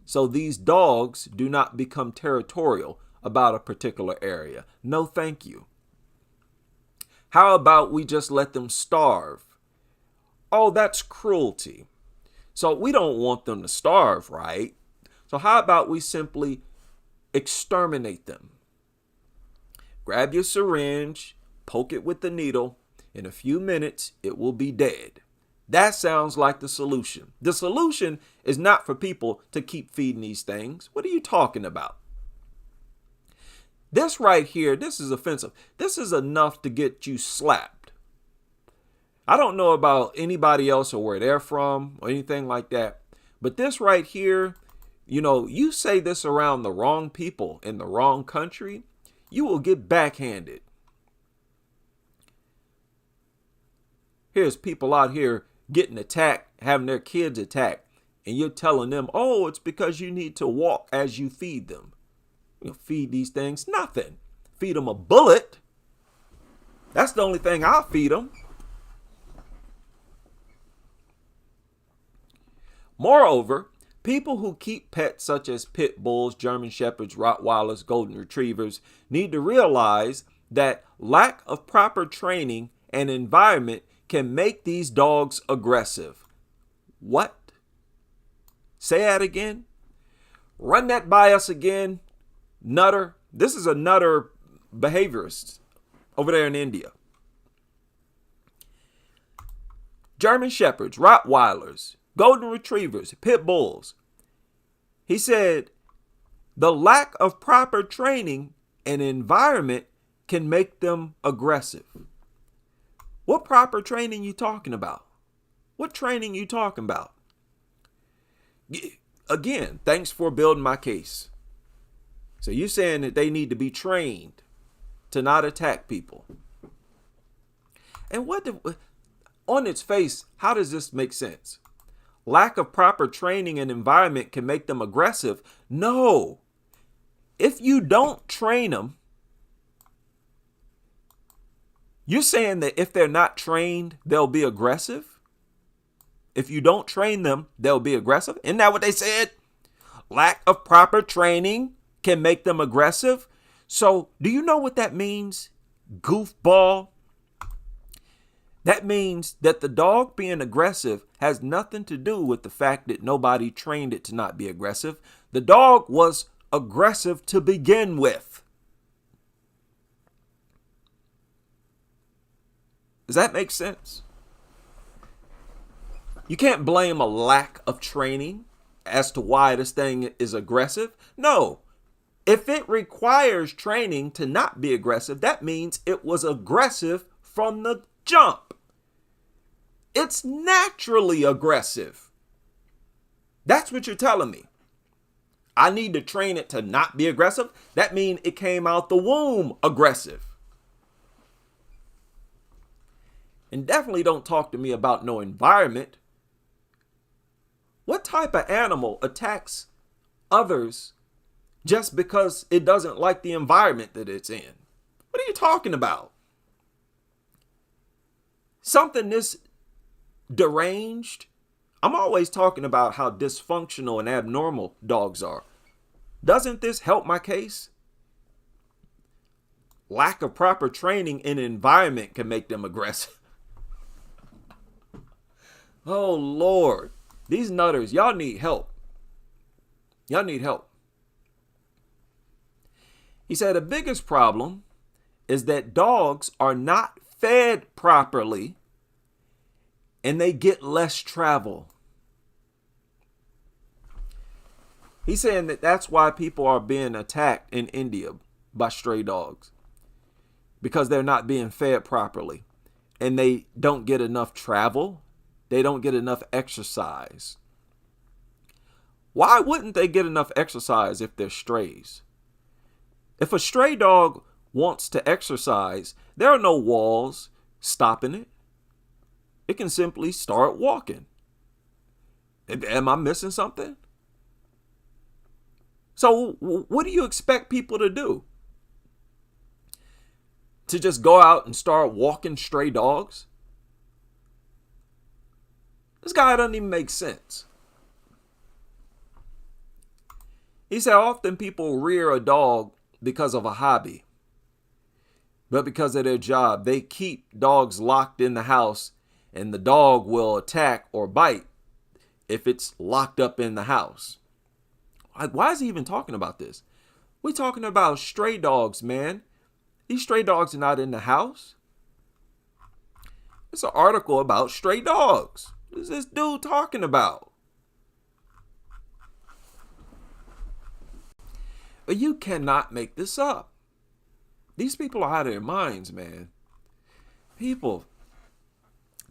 So these dogs do not become territorial about a particular area. No, thank you. How about we just let them starve? Oh, that's cruelty. So we don't want them to starve, right? So how about we simply exterminate them? Grab your syringe, poke it with the needle. In a few minutes, it will be dead. That sounds like the solution. The solution is not for people to keep feeding these things. What are you talking about? This right here, this is offensive. This is enough to get you slapped. I don't know about anybody else or where they're from or anything like that. But this right here, you say this around the wrong people in the wrong country, you will get backhanded. Here's people out here getting attacked, having their kids attacked, and you're telling them, oh, it's because you need to walk as you feed them. Feed these things nothing. Feed them a bullet. That's the only thing I'll feed them. Moreover, people who keep pets such as pit bulls, German shepherds, Rottweilers, golden retrievers need to realize that lack of proper training and environment can make these dogs aggressive. What? Say that again. Run that by us again, nutter. This is a nutter behaviorist over there in India. German shepherds, Rottweilers, golden retrievers, pit bulls. He said the lack of proper training and environment can make them aggressive. What proper training you talking about? What training you talking about? Again, thanks for building my case. So you're saying that they need to be trained to not attack people. And on its face, how does this make sense? Lack of proper training and environment can make them aggressive. No. If you don't train them, you're saying that if they're not trained, they'll be aggressive? If you don't train them, they'll be aggressive? Isn't that what they said? Lack of proper training can make them aggressive. So do you know what that means? Goofball. That means that the dog being aggressive has nothing to do with the fact that nobody trained it to not be aggressive. The dog was aggressive to begin with. Does that make sense? You can't blame a lack of training as to why this thing is aggressive. No. If it requires training to not be aggressive, that means it was aggressive from the jump. It's naturally aggressive. That's what you're telling me. I need to train it to not be aggressive. That means it came out the womb aggressive. And definitely don't talk to me about no environment. What type of animal attacks others just because it doesn't like the environment that it's in? What are you talking about? Something this deranged? I'm always talking about how dysfunctional and abnormal dogs are. Doesn't this help my case? Lack of proper training in an environment can make them aggressive. Oh, Lord. These nutters, y'all need help. Y'all need help. He said the biggest problem is that dogs are not fed properly and they get less travel. He's saying that that's why people are being attacked in India by stray dogs, because they're not being fed properly and they don't get enough travel. They don't get enough exercise. Why wouldn't they get enough exercise if they're strays? If a stray dog wants to exercise, there are no walls stopping it. It can simply start walking. Am I missing something? So what do you expect people to do? To just go out and start walking stray dogs? This guy doesn't even make sense. He said often people rear a dog because of a hobby, but because of their job. They keep dogs locked in the house, and the dog will attack or bite if it's locked up in the house. Like, why is he even talking about this? We're talking about stray dogs, man. These stray dogs are not in the house. It's an article about stray dogs. What is this dude talking about? But you cannot make this up. These people are out of their minds, man. People,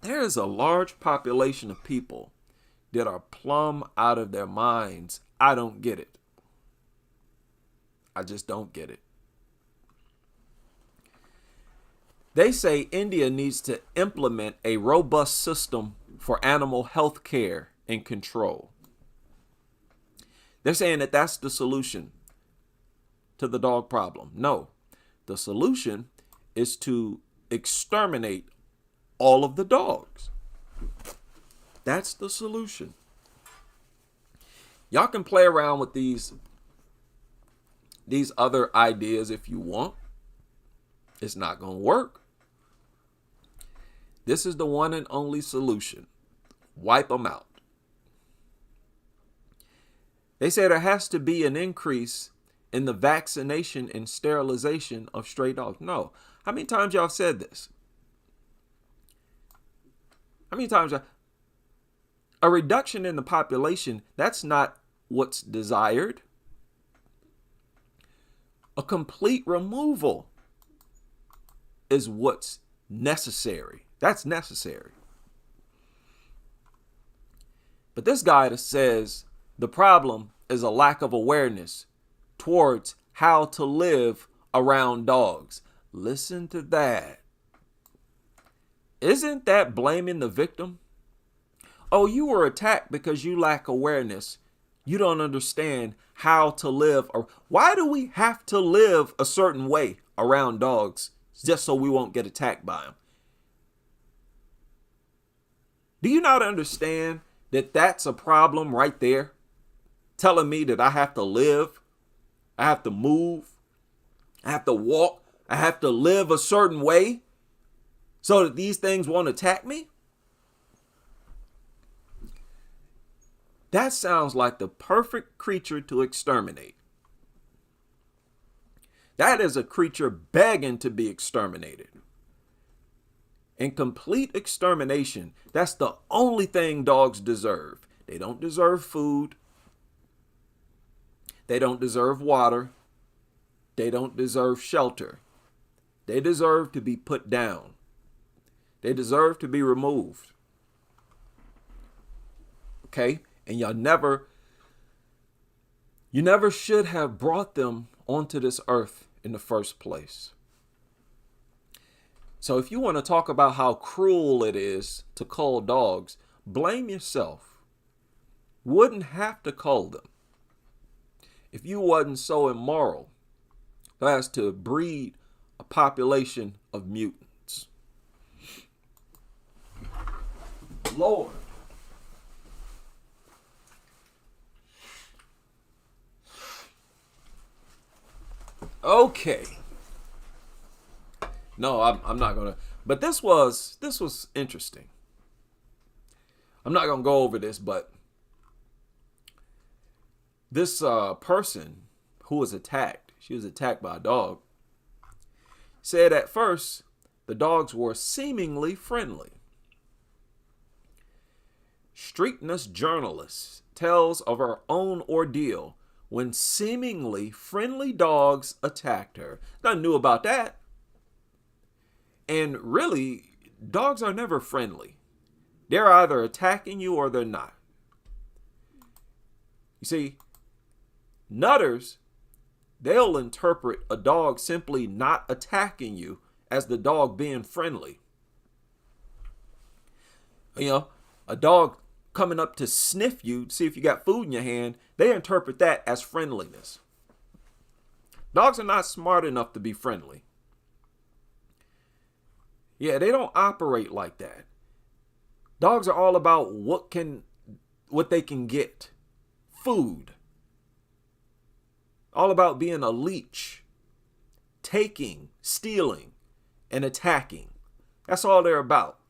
there is a large population of people that are plumb out of their minds. I don't get it. I just don't get it. They say India needs to implement a robust system for animal health care and control. They're saying that that's the solution to the dog problem. No, the solution is to exterminate all of the dogs. That's the solution. Y'all can play around with these other ideas if you want. It's not going to work. This is the one and only solution. Wipe them out. They say there has to be an increase in the vaccination and sterilization of stray dogs. No. How many times y'all have said this? How many times? A reduction in the population, that's not what's desired. A complete removal is what's necessary. That's necessary. But this guy says the problem is a lack of awareness towards how to live around dogs. Listen to that. Isn't that blaming the victim? Oh, you were attacked because you lack awareness. You don't understand how to live. Or why do we have to live a certain way around dogs just so we won't get attacked by them? Do you not understand that that's a problem right there? Telling me that I have to live, I have to move, I have to walk, I have to live a certain way so that these things won't attack me? That sounds like the perfect creature to exterminate. That is a creature begging to be exterminated. In complete extermination, that's the only thing dogs deserve. They don't deserve food. They don't deserve water. They don't deserve shelter. They deserve to be put down. They deserve to be removed. Okay? And you never should have brought them onto this earth in the first place. So if you want to talk about how cruel it is to cull dogs, blame yourself. Wouldn't have to cull them if you wasn't so immoral as to breed a population of mutants. Lord. Okay. No, I'm not gonna. But this was interesting. I'm not gonna go over this, but this person who was attacked, she was attacked by a dog, said at first the dogs were seemingly friendly. Streetness journalist tells of her own ordeal when seemingly friendly dogs attacked her. Nothing new about that. And really, dogs are never friendly. They're either attacking you or they're not. You see, nutters, they'll interpret a dog simply not attacking you as the dog being friendly. You know, a dog coming up to sniff you, see if you got food in your hand, they interpret that as friendliness. Dogs are not smart enough to be friendly. Yeah, they don't operate like that. Dogs are all about what they can get. Food. All about being a leech. Taking, stealing, and attacking. That's all they're about.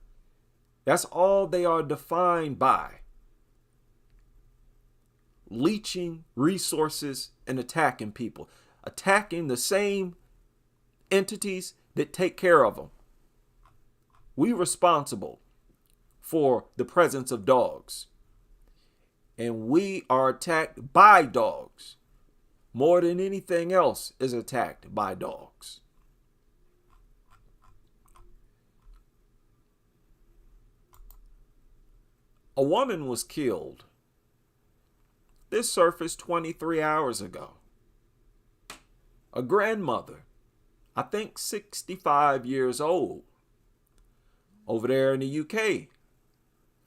That's all they are defined by. Leeching resources and attacking people. Attacking the same entities that take care of them. We're responsible for the presence of dogs. And we are attacked by dogs. More than anything else is attacked by dogs. A woman was killed. This surfaced 23 hours ago. A grandmother, I think 65 years old, over there in the UK, if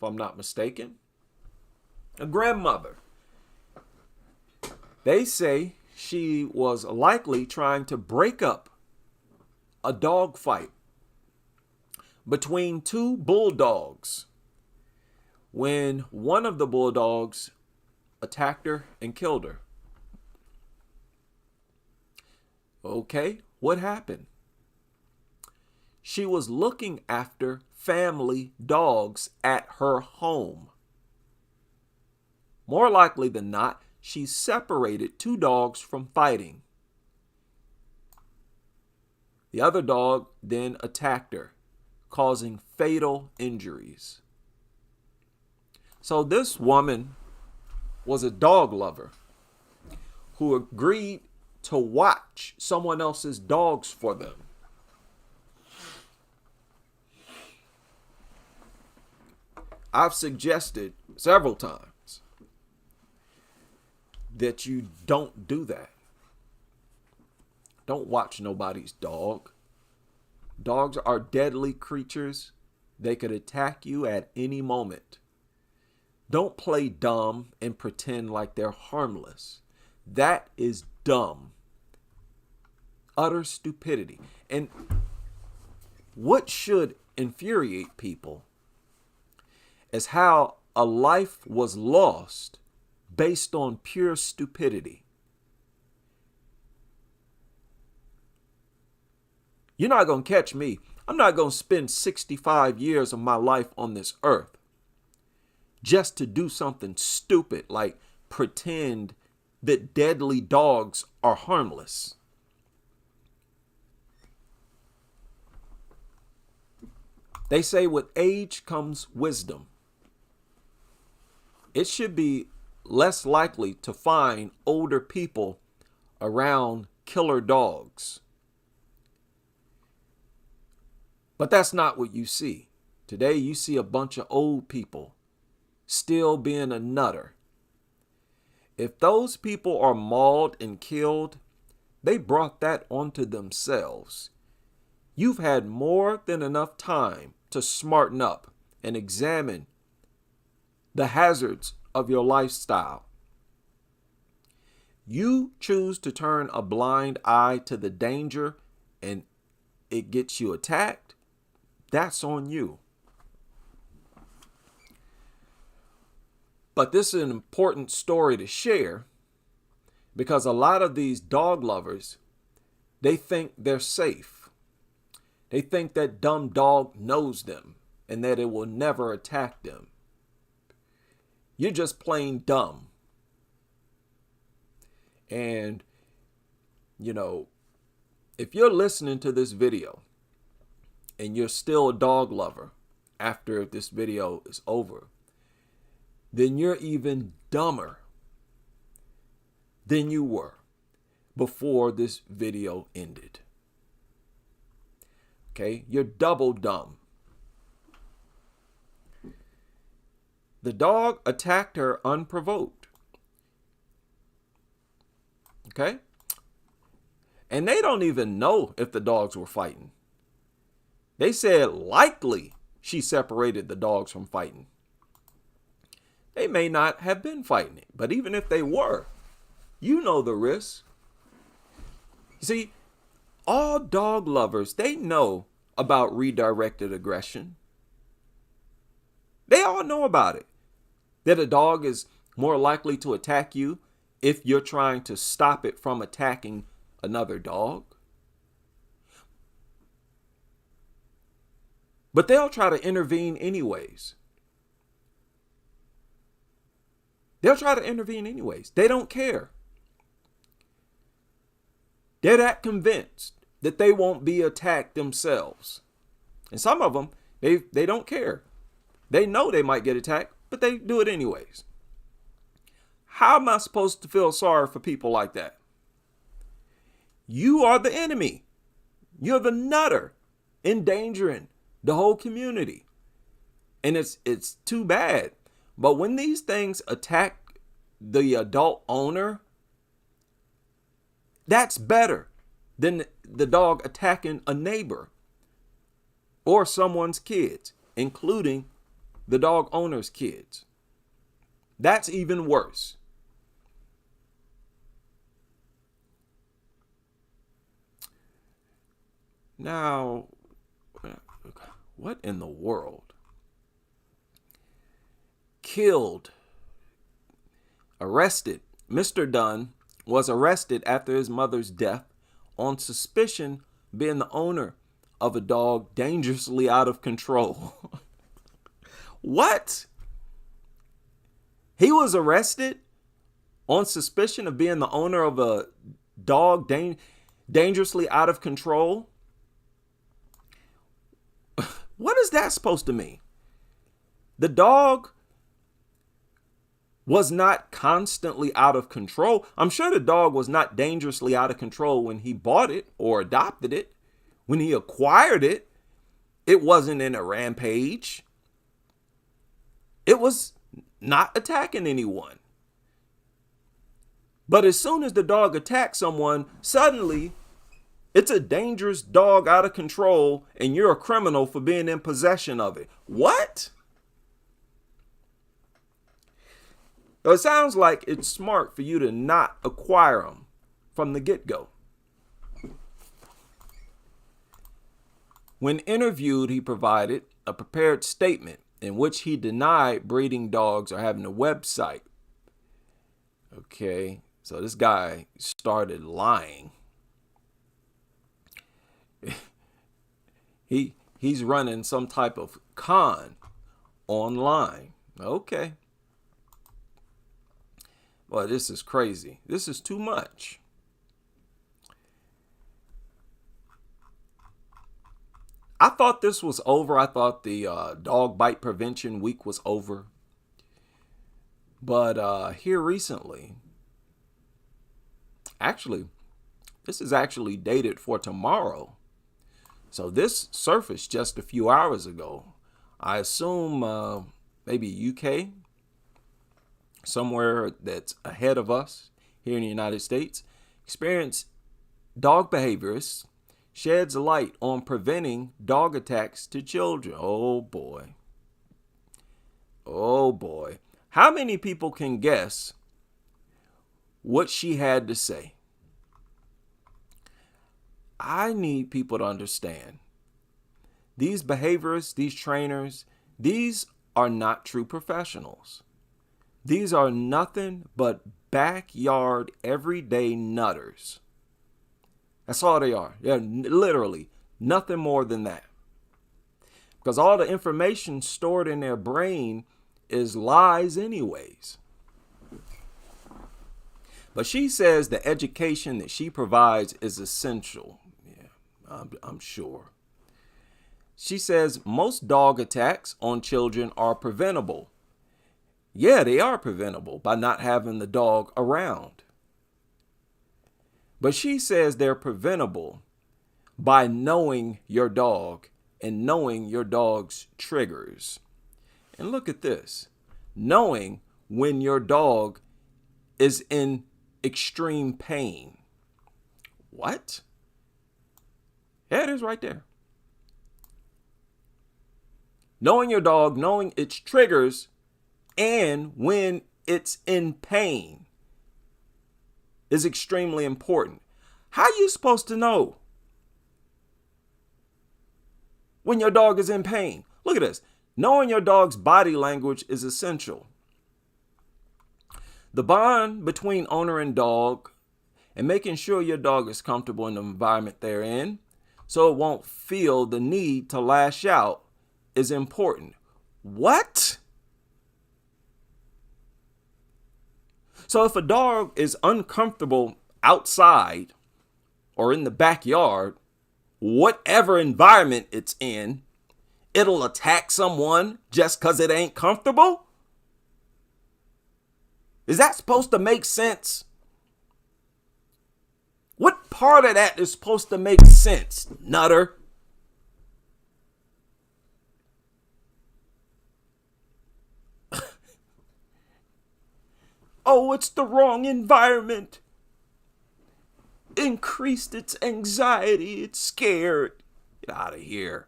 I'm not mistaken. A grandmother. They say she was likely trying to break up a dog fight between two bulldogs when one of the bulldogs attacked her and killed her. Okay, what happened? She was looking after family dogs at her home. More likely than not, she separated two dogs from fighting. The other dog then attacked her, causing fatal injuries. So this woman was a dog lover who agreed to watch someone else's dogs for them. I've suggested several times that you don't do that. Don't watch nobody's dog. Dogs are deadly creatures. They could attack you at any moment. Don't play dumb and pretend like they're harmless. That is dumb. Utter stupidity. And what should infuriate people is how a life was lost based on pure stupidity. You're not going to catch me. I'm not going to spend 65 years of my life on this earth just to do something stupid like pretend that deadly dogs are harmless. They say with age comes wisdom. It should be less likely to find older people around killer dogs. But that's not what you see. Today you see a bunch of old people still being a nutter. If those people are mauled and killed, they brought that onto themselves. You've had more than enough time to smarten up and examine the hazards of your lifestyle. You choose to turn a blind eye to the danger and it gets you attacked. That's on you. But this is an important story to share because a lot of these dog lovers, they think they're safe. They think that dumb dog knows them and that it will never attack them. You're just plain dumb. And, if you're listening to this video and you're still a dog lover after this video is over, then you're even dumber than you were before this video ended. Okay, you're double dumb. The dog attacked her unprovoked. Okay? And they don't even know if the dogs were fighting. They said likely she separated the dogs from fighting. They may not have been fighting it, but even if they were, you know the risk. See, all dog lovers, they know about redirected aggression. They all know about it. That a dog is more likely to attack you if you're trying to stop it from attacking another dog. But they'll try to intervene anyways. They don't care. They're that convinced that they won't be attacked themselves. And some of them, they don't care. They know they might get attacked, but they do it anyways. How am I supposed to feel sorry for people like that? You are the enemy. You're the nutter endangering the whole community. And it's too bad. But when these things attack the adult owner, that's better than the dog attacking a neighbor or someone's kids, including the dog owner's kids. That's even worse. Now, what in the world? Killed, arrested. Mr. Dunn was arrested after his mother's death on suspicion being the owner of a dog dangerously out of control. What? He was arrested on suspicion of being the owner of a dog dangerously out of control? What is that supposed to mean? The dog was not constantly out of control. I'm sure the dog was not dangerously out of control when he bought it or adopted it. When he acquired it, it wasn't in a rampage. It was not attacking anyone. But as soon as the dog attacks someone, suddenly it's a dangerous dog out of control and you're a criminal for being in possession of it. What? So it sounds like it's smart for you to not acquire them from the get-go. When interviewed, he provided a prepared statement in which he denied breeding dogs or having a website. Okay, so this guy started lying. He's running some type of con online. Okay. Well, this is crazy. This is too much. I thought this was over. I thought the dog bite prevention week was over. But here recently, actually, this is actually dated for tomorrow. So this surfaced just a few hours ago. I assume maybe UK, somewhere that's ahead of us here in the United States, experienced dog behaviorists sheds light on preventing dog attacks to children. Oh boy. Oh boy. How many people can guess what she had to say? I need people to understand. These behaviorists, these trainers, these are not true professionals. These are nothing but backyard, everyday nutters. That's all they are. Yeah, literally nothing more than that. Because all the information stored in their brain is lies anyways. But she says the education that she provides is essential. Yeah, I'm sure. She says most dog attacks on children are preventable. Yeah, they are preventable by not having the dog around. But she says they're preventable by knowing your dog and knowing your dog's triggers. And look at this. Knowing when your dog is in extreme pain. What? Yeah, it is right there. Knowing your dog, knowing its triggers, and when it's in pain is extremely important. How are you supposed to know when your dog is in pain? Look at this. Knowing your dog's body language is essential. The bond between owner and dog and making sure your dog is comfortable in the environment they're in so it won't feel the need to lash out is important. What? So if a dog is uncomfortable outside or in the backyard, whatever environment it's in, it'll attack someone just because it ain't comfortable? Is that supposed to make sense? What part of that is supposed to make sense, nutter? Oh, it's the wrong environment. Increased its anxiety. It's scared. Get out of here.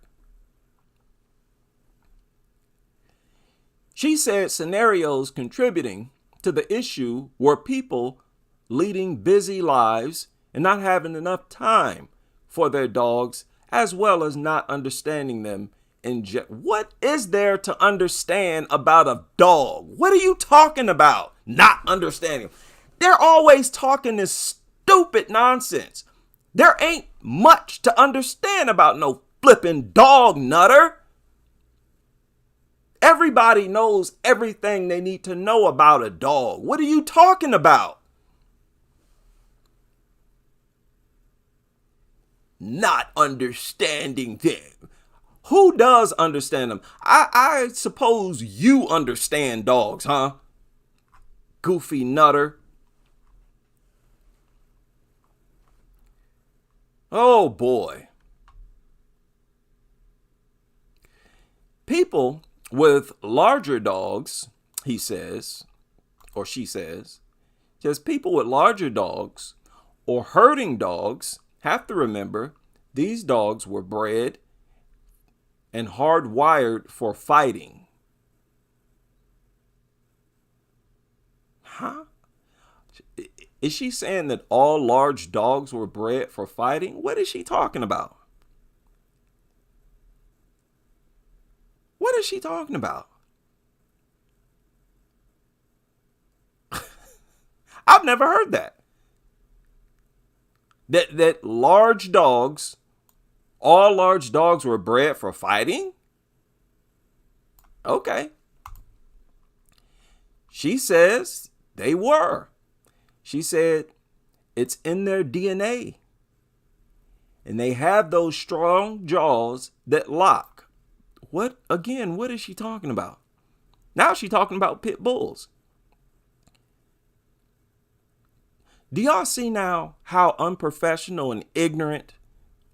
She said scenarios contributing to the issue were people leading busy lives and not having enough time for their dogs, as well as not understanding them. What is there to understand about a dog? What are you talking about? Not understanding. They're always talking this stupid nonsense. There ain't much to understand about no flipping dog, nutter. Everybody knows everything they need to know about a dog. What are you talking about? Not understanding them. Who does understand them? I suppose you understand dogs, huh? Goofy nutter. Oh boy. People with larger dogs, he says, or she says, just people with larger dogs or herding dogs have to remember these dogs were bred and hardwired for fighting. Huh? Is she saying that all large dogs were bred for fighting? What is she talking about? What is she talking about? I've never heard that. That large dogs All large dogs were bred for fighting? Okay. She says they were. She said it's in their DNA. And they have those strong jaws that lock. What is she talking about? Now she's talking about pit bulls. Do y'all see now how unprofessional and ignorant,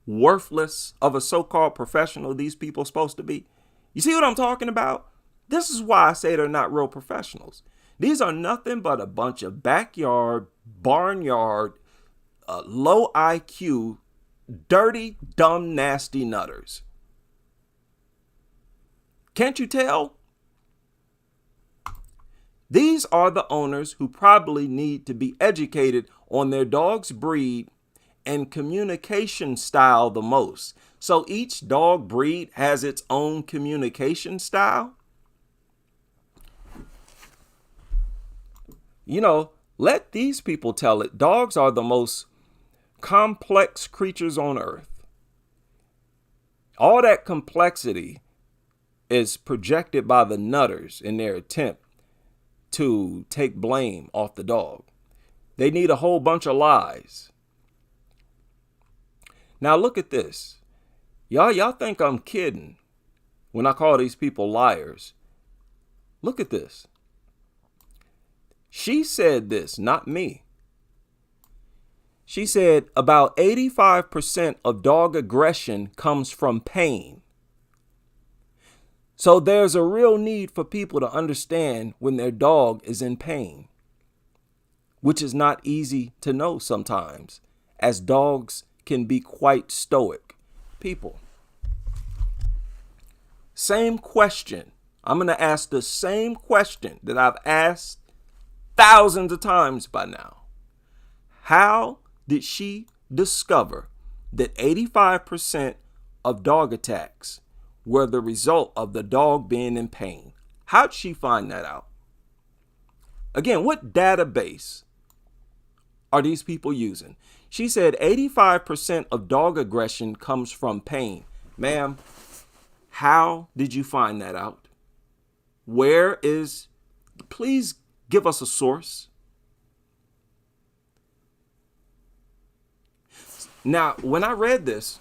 worthless of a so-called professional these people are supposed to be? You see what I'm talking about? This is why I say they're not real professionals. These are nothing but a bunch of backyard, barnyard, low IQ, dirty, dumb, nasty nutters. Can't you tell? These are the owners who probably need to be educated on their dog's breed and communication style the most. So each dog breed has its own communication style. You know, let these people tell it. Dogs are the most complex creatures on earth. All that complexity is projected by the nutters in their attempt to take blame off the dog. They need a whole bunch of lies. Now look at this. Y'all think I'm kidding when I call these people liars. Look at this. She said this, not me. She said about 85% of dog aggression comes from pain. So there's a real need for people to understand when their dog is in pain, which is not easy to know sometimes, as dogs can be quite stoic people. Same question. I'm going to ask the same question that I've asked thousands of times by now. How did she discover that 85% of dog attacks were the result of the dog being in pain? How'd she find that out? Again, what database are these people using? She said 85% of dog aggression comes from pain. Ma'am, how did you find that out? Please give us a source. Now, when I read this,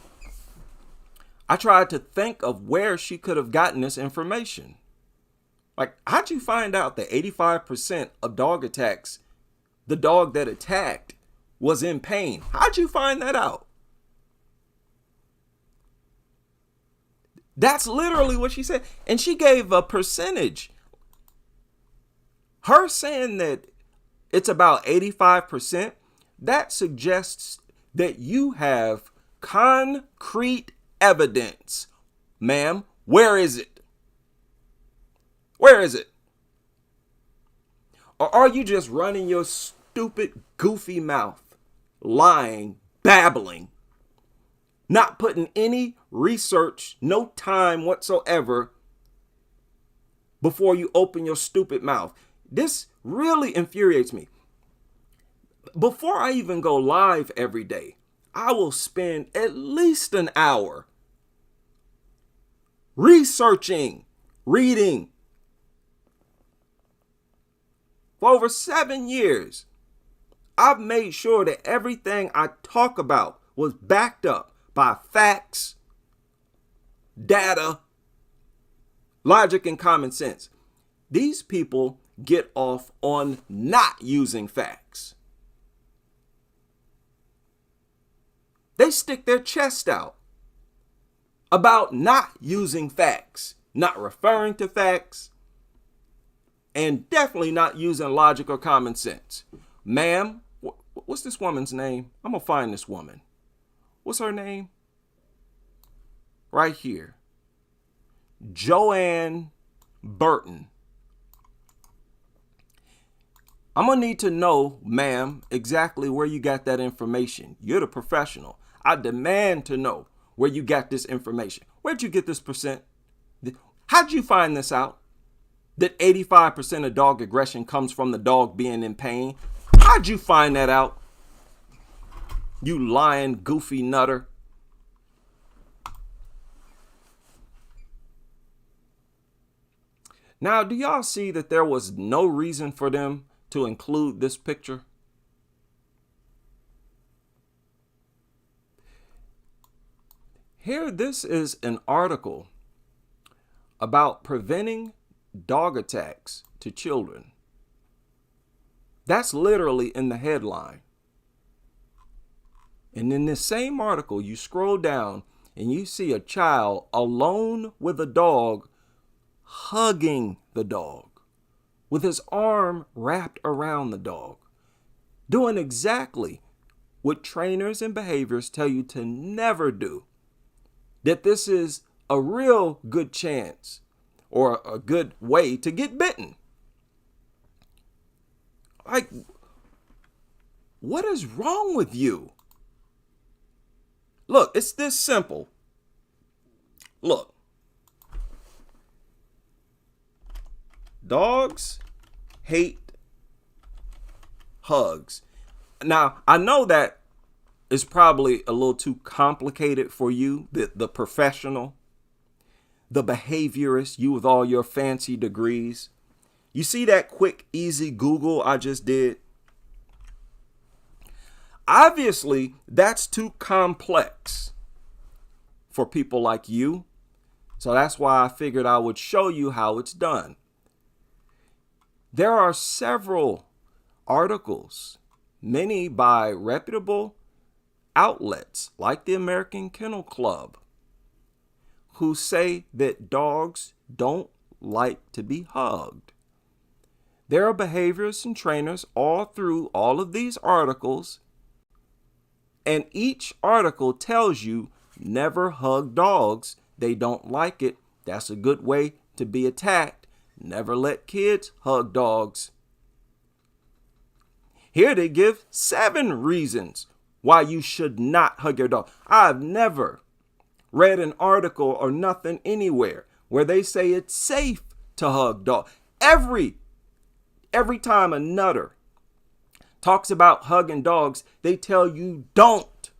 I tried to think of where she could have gotten this information. Like, how'd you find out that 85% of dog attacks, the dog that attacked was in pain? How'd you find that out? That's literally what she said. And she gave a percentage. Her saying that it's about 85%, that suggests that you have concrete evidence. Ma'am, where is it? Where is it? Or are you just running your stupid, goofy mouth, lying, babbling, not putting any research, no time whatsoever before you open your stupid mouth? This really infuriates me. Before I even go live every day, I will spend at least an hour researching, reading. For over 7 years, I've made sure that everything I talk about was backed up by facts, data, logic, and common sense. These people get off on not using facts. They stick their chest out about not using facts, not referring to facts, and definitely not using logic or common sense. Ma'am, what's this woman's name? I'm going to find this woman. What's her name? Right here. Joanne Burton. I'm going to need to know, ma'am, exactly where you got that information. You're the professional. I demand to know where you got this information. Where'd you get this percent? How'd you find this out? That 85% of dog aggression comes from the dog being in pain? How'd you find that out? You lying, goofy nutter. Now, do y'all see that there was no reason for them to include this picture? Here, this is an article about preventing dog attacks to children. That's literally in the headline. And in this same article, you scroll down and you see a child alone with a dog, hugging the dog, with his arm wrapped around the dog, doing exactly what trainers and behaviors tell you to never do. That this is a real good chance or a good way to get bitten. Like, what is wrong with you? Look, it's this simple. Look. Dogs hate hugs. Now, I know that is probably a little too complicated for you, the professional, the behaviorist, you with all your fancy degrees. You see that quick, easy Google I just did? Obviously, that's too complex for people like you. So that's why I figured I would show you how it's done. There are several articles, many by reputable outlets like the American Kennel Club, who say that dogs don't like to be hugged. There are behaviorists and trainers all through all of these articles, and each article tells you never hug dogs. They don't like it. That's a good way to be attacked. Never let kids hug dogs. Here they give 7 reasons why you should not hug your dog. I've never read an article or nothing anywhere where they say it's safe to hug dogs. Every time a nutter talks about hugging dogs, they tell you don't.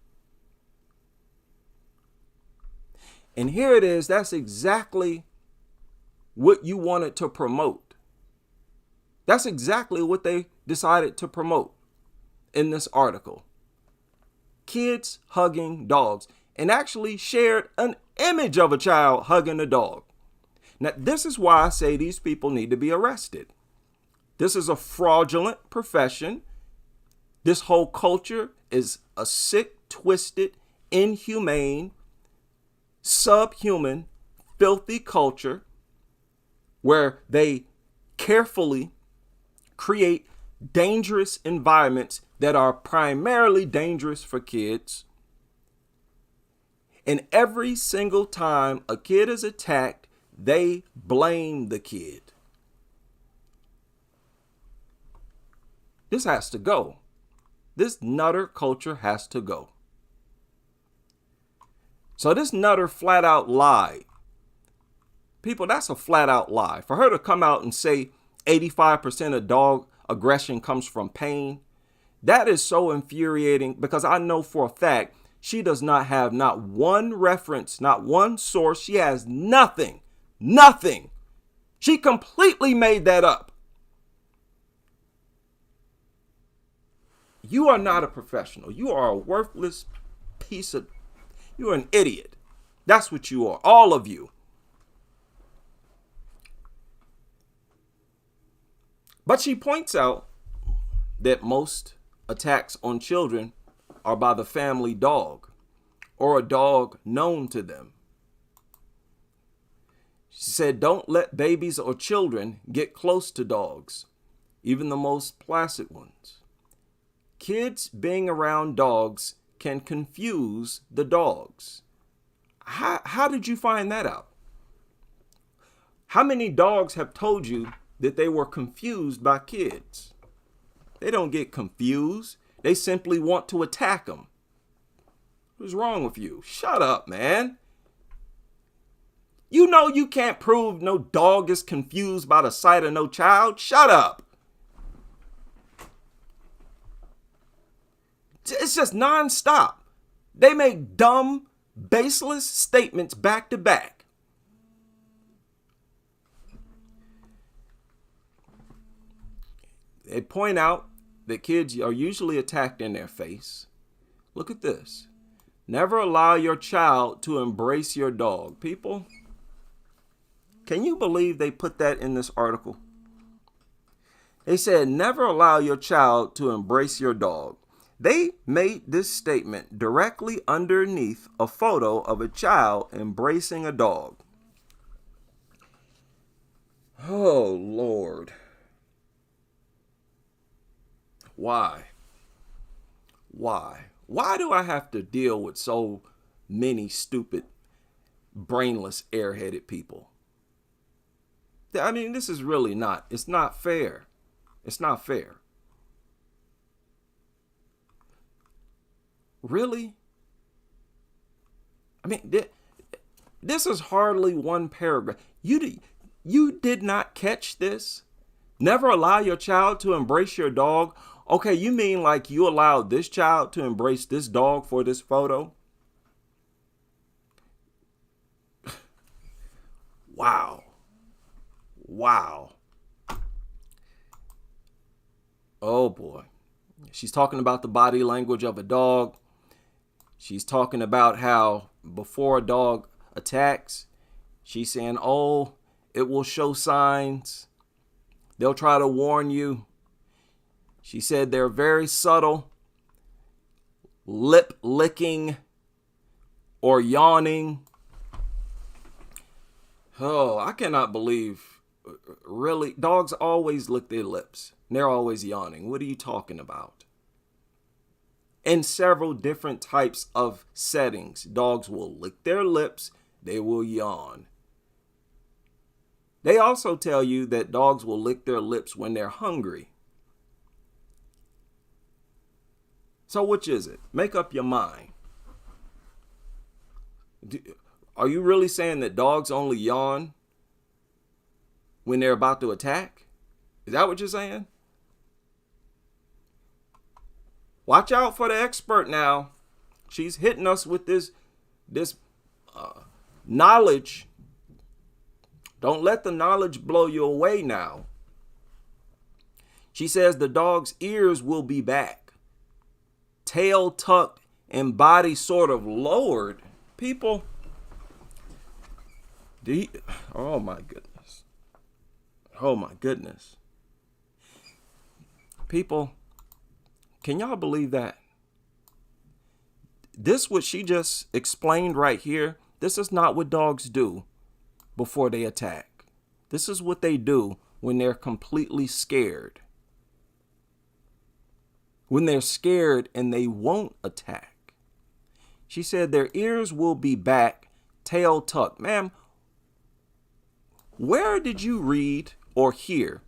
And here it is. That's exactly what you wanted to promote. That's exactly what they decided to promote in this article. Kids hugging dogs, and actually shared an image of a child hugging a dog. Now, this is why I say these people need to be arrested. This is a fraudulent profession. This whole culture is a sick, twisted, inhumane, subhuman, filthy culture where they carefully create dangerous environments that are primarily dangerous for kids. And every single time a kid is attacked, they blame the kid. This has to go. This nutter culture has to go. So this nutter flat out lied. People, that's a flat out lie. For her to come out and say 85% of dog aggression comes from pain, that is so infuriating, because I know for a fact she does not have not one reference, not one source. She has nothing. She completely made that up. You are not a professional. You are a worthless you are an idiot. That's what you are, all of you. But she points out that most attacks on children are by the family dog or a dog known to them. She said, don't let babies or children get close to dogs, even the most placid ones. Kids being around dogs can confuse the dogs. How did you find that out? How many dogs have told you that they were confused by kids? They don't get confused. They simply want to attack them. What's wrong with you? Shut up, man. You know you can't prove no dog is confused by the sight of no child. Shut up. It's just nonstop. They make dumb, baseless statements back to back. They point out that kids are usually attacked in their face. Look at this. Never allow your child to embrace your dog. People, can you believe they put that in this article? They said, never allow your child to embrace your dog. They made this statement directly underneath a photo of a child embracing a dog. Oh, Lord. Why? Why? Why do I have to deal with so many stupid, brainless, airheaded people? I mean, this is really not, it's not fair. It's not fair. Really? I mean, this is hardly one paragraph. You did not catch this? Never allow your child to embrace your dog? Okay, you mean like you allowed this child to embrace this dog for this photo? Wow. Wow. Oh boy. She's talking about the body language of a dog. She's talking about how before a dog attacks, she's saying, oh, it will show signs. They'll try to warn you. She said they're very subtle, lip licking or yawning. Oh, I cannot believe, really, dogs always lick their lips. They're always yawning. What are you talking about? In several different types of settings, dogs will lick their lips. They will yawn. They also tell you that dogs will lick their lips when they're hungry. So which is it? Make up your mind. Are you really saying that dogs only yawn when they're about to attack? Is that what you're saying? Watch out for the expert now. She's hitting us with this knowledge. Don't let the knowledge blow you away now. She says the dog's ears will be back, tail tucked and body sort of lowered. People, oh my goodness. Oh my goodness. People, can y'all believe that? This, what she just explained right here, this is not what dogs do before they attack. This is what they do when they're completely scared. When they're scared and they won't attack. She said their ears will be back, tail tucked. Ma'am, where did you read or hear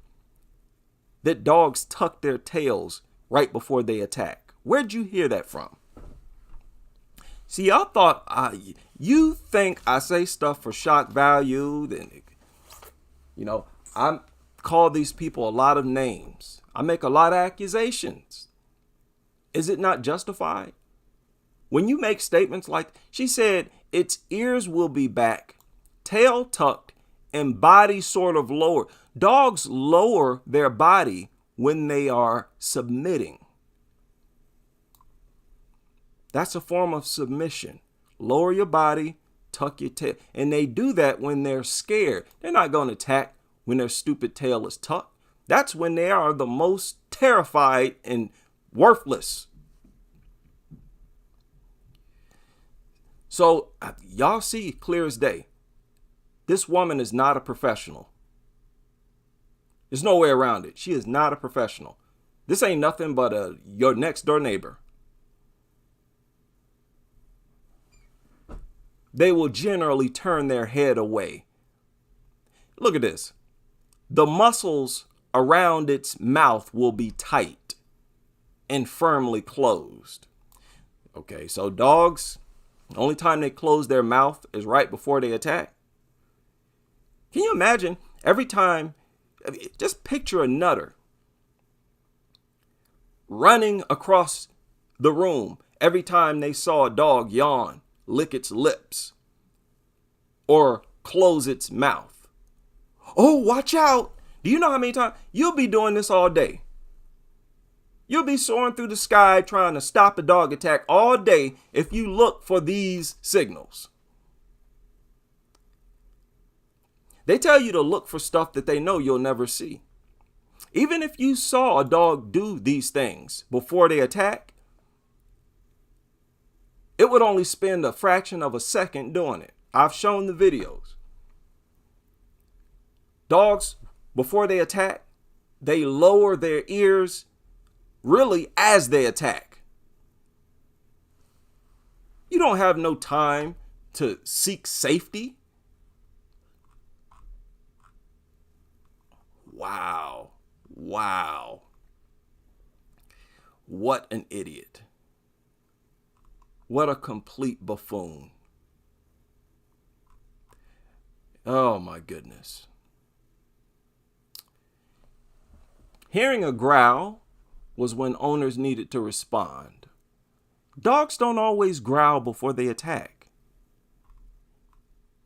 that dogs tuck their tails right before they attack? Where'd you hear that from? See, I thought, you think I say stuff for shock value, then, I call these people a lot of names. I make a lot of accusations. Is it not justified? When you make statements like, she said, its ears will be back, tail tucked, and body sort of lower. Dogs lower their body when they are submitting. That's a form of submission. Lower your body, tuck your tail. And they do that when they're scared. They're not going to attack when their stupid tail is tucked. That's when they are the most terrified and worthless. So y'all see clear as day. This woman is not a professional. There's no way around it. She is not a professional. This ain't nothing but your next door neighbor. They will generally turn their head away. Look at this. The muscles around its mouth will be tight and firmly closed. Okay, so dogs, the only time they close their mouth is right before they attack. Can you imagine every time, just picture a nutter running across the room every time they saw a dog yawn, lick its lips, or close its mouth. Oh, watch out. Do you know how many times? You'll be doing this all day. You'll be soaring through the sky trying to stop a dog attack all day if you look for these signals. They tell you to look for stuff that they know you'll never see. Even if you saw a dog do these things before they attack, it would only spend a fraction of a second doing it. I've shown the videos. Dogs, before they attack, they lower their ears really as they attack. You don't have no time to seek safety. Wow. Wow. What an idiot. What a complete buffoon. Oh my goodness. Hearing a growl was when owners needed to respond. Dogs don't always growl before they attack.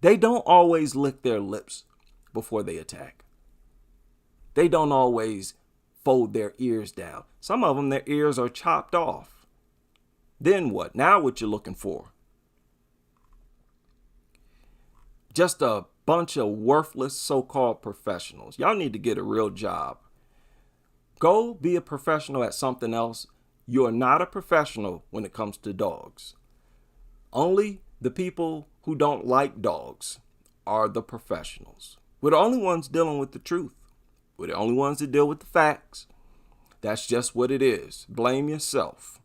They don't always lick their lips before they attack. They don't always fold their ears down. Some of them, their ears are chopped off. Then what? Now what you looking for? Just a bunch of worthless so-called professionals. Y'all need to get a real job. Go be a professional at something else. You're not a professional when it comes to dogs. Only the people who don't like dogs are the professionals. We're the only ones dealing with the truth. We're the only ones that deal with the facts. That's just what it is. Blame yourself.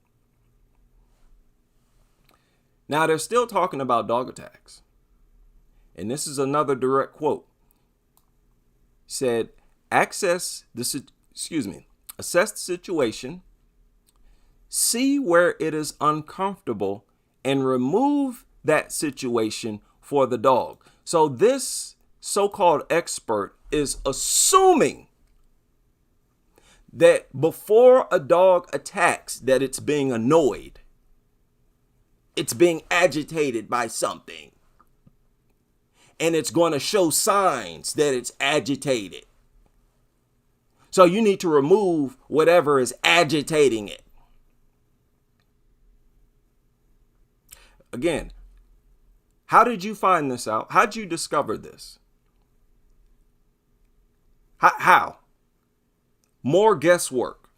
Now they're still talking about dog attacks. And this is another direct quote. Said, assess the situation, see where it is uncomfortable, and remove that situation for the dog. So this so-called expert is assuming that before a dog attacks, that it's being annoyed. It's being agitated by something. And it's going to show signs that it's agitated. So you need to remove whatever is agitating it. Again, how did you find this out? How did you discover this? How? More guesswork.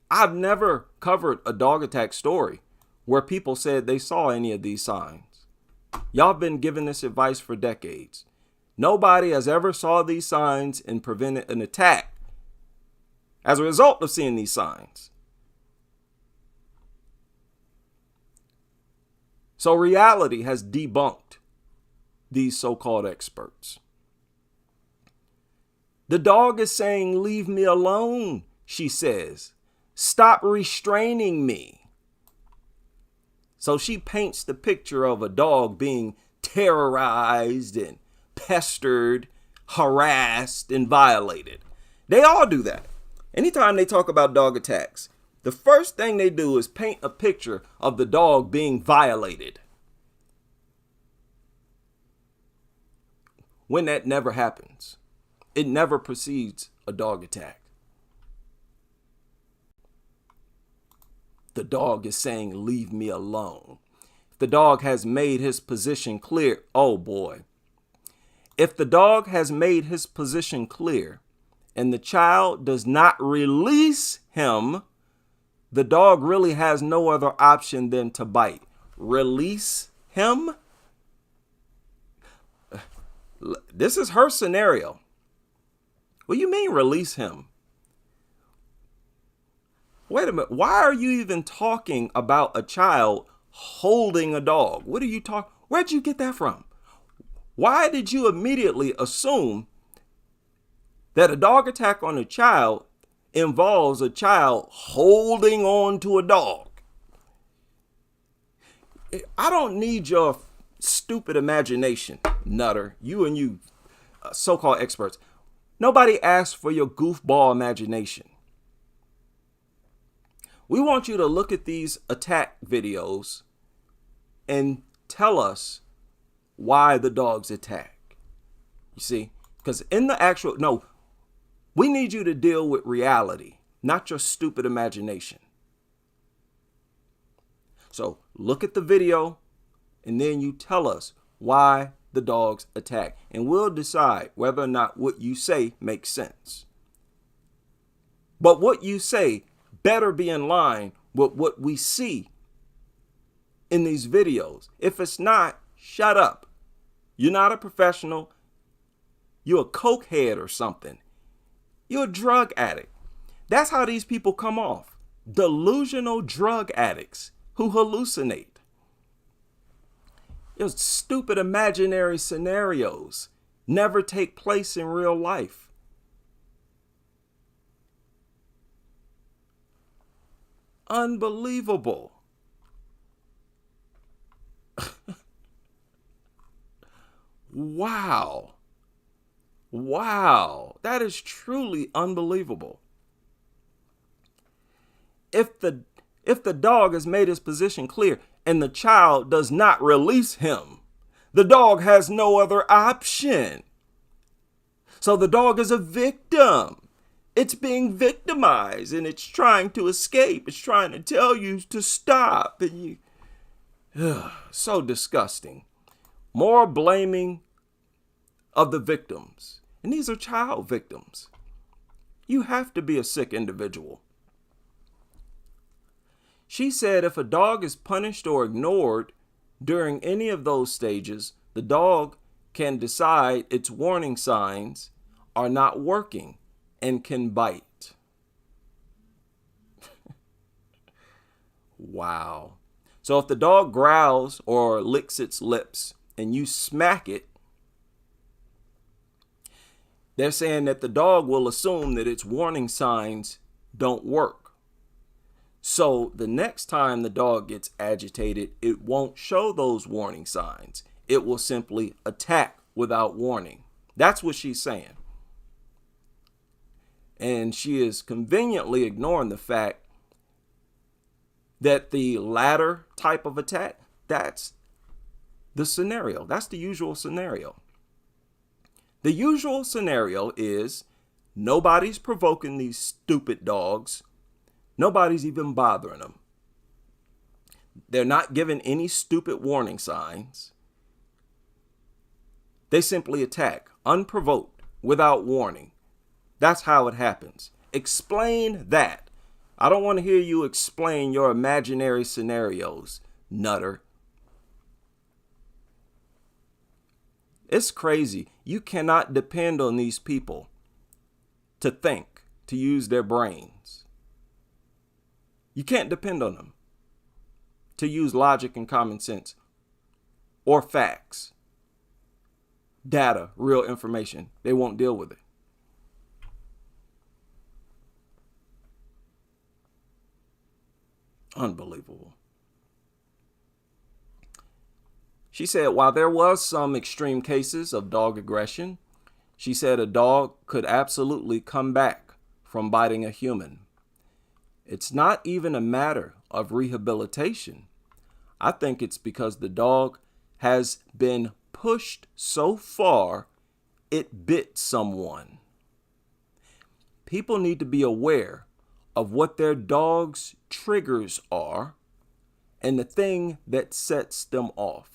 I've never covered a dog attack story where people said they saw any of these signs. Y'all been giving this advice for decades. Nobody has ever saw these signs and prevented an attack as a result of seeing these signs. So reality has debunked these so-called experts. The dog is saying, "Leave me alone," she says. "Stop restraining me." So she paints the picture of a dog being terrorized and pestered, harassed, and violated. They all do that. Anytime they talk about dog attacks, the first thing they do is paint a picture of the dog being violated. When that never happens. It never precedes a dog attack. The dog is saying, "Leave me alone." If the dog has made his position clear, oh boy. If the dog has made his position clear and the child does not release him, the dog really has no other option than to bite. Release him? This is her scenario. What do you mean release him? Wait a minute. Why are you even talking about a child holding a dog? What are you talking? Where'd you get that from? Why did you immediately assume that a dog attack on a child involves a child holding on to a dog? I don't need your stupid imagination, nutter. You and you so-called experts. Nobody asked for your goofball imagination. We want you to look at these attack videos and tell us why the dogs attack. You see, because in the actual, no, We need you to deal with reality, not your stupid imagination. So look at the video and then you tell us why the dogs attack, and we'll decide whether or not what you say makes sense. But what you say better be in line with what we see in these videos. If it's not, shut up. You're not a professional. You're a cokehead or something. You're a drug addict. That's how these people come off. Delusional drug addicts who hallucinate. Those stupid imaginary scenarios never take place in real life. Unbelievable. Wow. Wow. That is truly unbelievable. If the dog has made his position clear and the child does not release him, the dog has no other option. So the dog is a victim. It's being victimized and it's trying to escape. It's trying to tell you to stop. And so disgusting. More blaming of the victims. And these are child victims. You have to be a sick individual. She said if a dog is punished or ignored during any of those stages, the dog can decide its warning signs are not working and can bite. Wow. So if the dog growls or licks its lips and you smack it, they're saying that the dog will assume that its warning signs don't work. So the next time the dog gets agitated, it won't show those warning signs. It will simply attack without warning. That's what she's saying. And she is conveniently ignoring the fact that the latter type of attack, that's the scenario. That's the usual scenario. The usual scenario is nobody's provoking these stupid dogs. Nobody's even bothering them. They're not given any stupid warning signs. They simply attack, unprovoked, without warning. That's how it happens. Explain that. I don't want to hear you explain your imaginary scenarios, nutter. It's crazy. You cannot depend on these people to think, to use their brains. You can't depend on them to use logic and common sense or facts, data, real information. They won't deal with it. Unbelievable. She said while there was some extreme cases of dog aggression, she said a dog could absolutely come back from biting a human. It's not even a matter of rehabilitation. I think it's because the dog has been pushed so far it bit someone. People need to be aware of what their dog's triggers are and the thing that sets them off.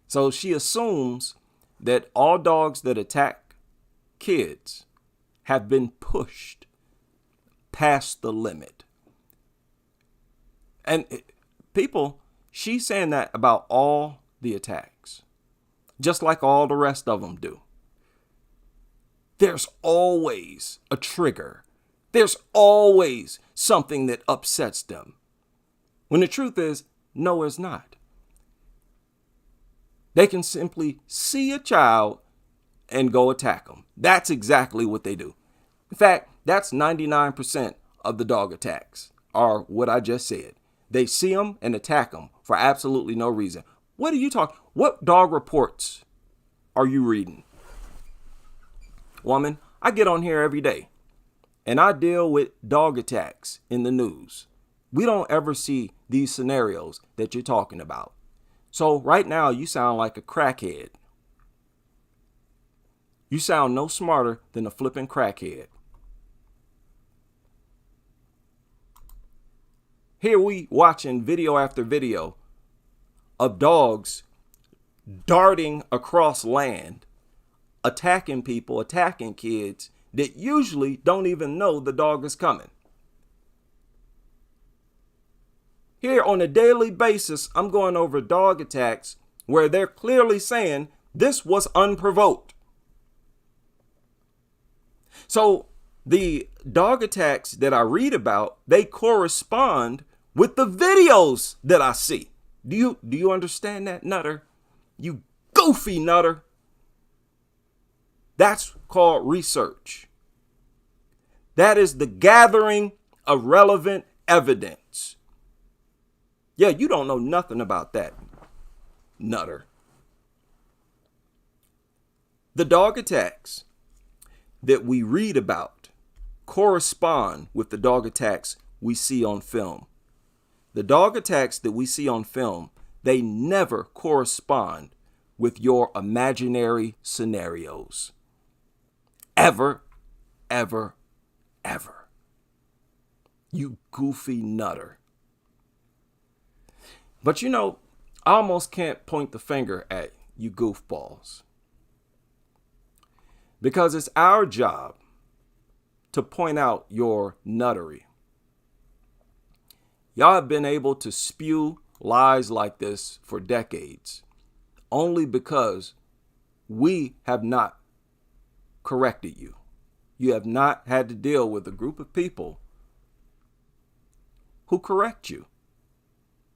So she assumes that all dogs that attack kids have been pushed past the limit. And people, she's saying that about all the attacks, just like all the rest of them do. There's always a trigger. There's always something that upsets them. When the truth is, no, it's not. They can simply see a child and go attack them. That's exactly what they do. In fact, that's 99% of the dog attacks are what I just said. They see them and attack them for absolutely no reason. What are you talking? What dog reports are you reading? Woman, I get on here every day and I deal with dog attacks in the news. We don't ever see these scenarios that you're talking about. So right now you sound like a crackhead. You sound no smarter than a flipping crackhead. Here we watching video after video of dogs darting across land, attacking people, attacking kids that usually don't even know the dog is coming. Here on a daily basis, I'm going over dog attacks where they're clearly saying this was unprovoked. So the dog attacks that I read about, they correspond with the videos that I see. Do you understand that, Nutter? You goofy Nutter. That's called research. That is the gathering of relevant evidence. Yeah, you don't know nothing about that, Nutter. The dog attacks that we read about correspond with the dog attacks we see on film. The dog attacks that we see on film, they never correspond with your imaginary scenarios. Ever, ever, ever. You goofy Nutter. But you know, I almost can't point the finger at you goofballs. Because it's our job to point out your nuttery. Y'all have been able to spew lies like this for decades, only because we have not corrected you. You have not had to deal with a group of people who correct you,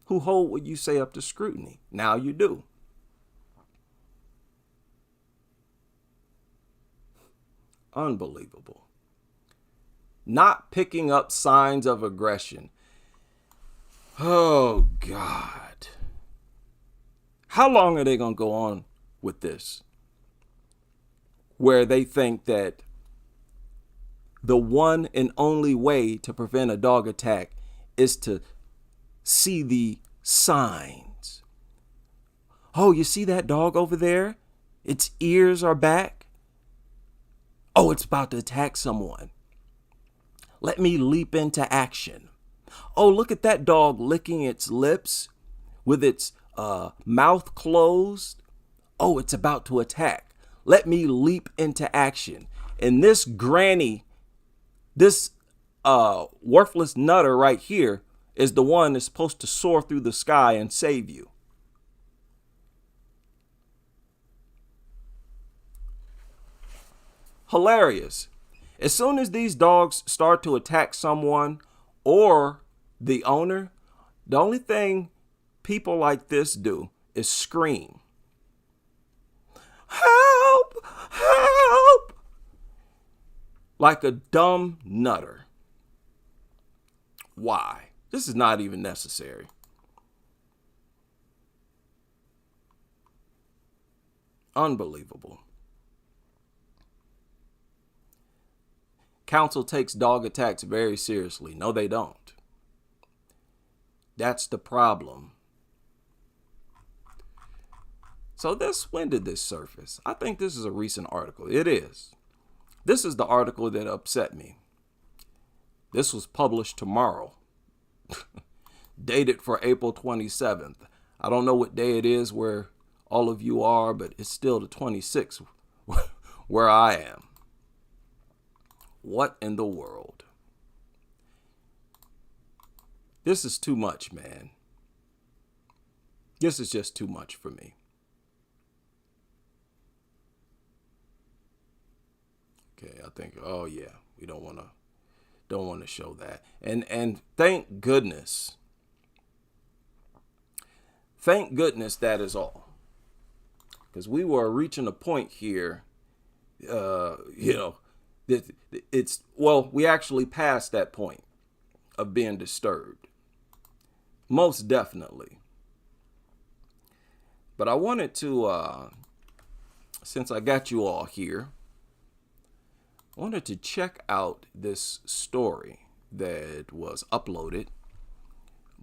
who hold what you say up to scrutiny. Now you do. Unbelievable. Not picking up signs of aggression. Oh, God. How long are they going to go on with this? Where they think that the one and only way to prevent a dog attack is to see the signs. Oh, you see that dog over there? Its ears are back. Oh, it's about to attack someone. Let me leap into action. Oh, look at that dog licking its lips with its mouth closed. Oh, it's about to attack. Let me leap into action. And this granny, this worthless Nutter right here is the one that's supposed to soar through the sky and save you. Hilarious. As soon as these dogs start to attack someone or the owner, the only thing people like this do is scream. Help! Help! Like a dumb Nutter. Why? This is not even necessary. Unbelievable. Council takes dog attacks very seriously. No, they don't. That's the problem. So when did this surface? I think this is a recent article. It is. This is the article that upset me. This was published tomorrow. Dated for April 27th. I don't know what day it is where all of you are, but it's still the 26th where I am. What in the world? This is too much, man. This is just too much for me. Okay, I think, oh yeah, we don't want to show that. And thank goodness. Thank goodness that is all. Because we were reaching a point here, we actually passed that point of being disturbed. Most definitely. But I wanted to, since I got you all here, I wanted to check out this story that was uploaded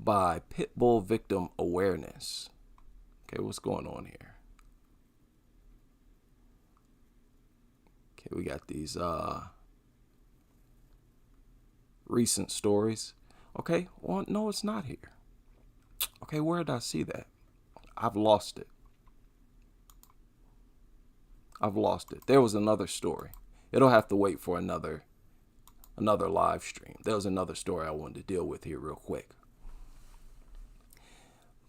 by Pitbull Victim Awareness. Okay, what's going on here? Okay, we got these recent stories. Okay, well, no, it's not here. Okay, where did I see that? I've lost it. There was another story. It'll have to wait for another live stream. There was another story I wanted to deal with here real quick.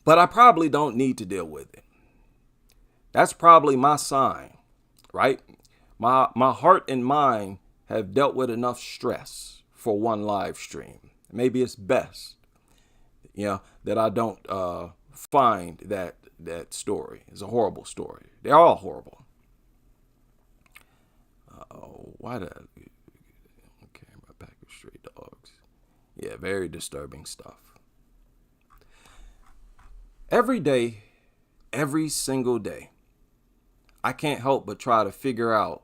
But I probably don't need to deal with it. That's probably my sign, right? My heart and mind have dealt with enough stress for one live stream. Maybe it's best, that I don't find that story. It's a horrible story. They're all horrible. Why did okay, my pack of stray dogs. Yeah, very disturbing stuff. Every day, every single day, I can't help but try to figure out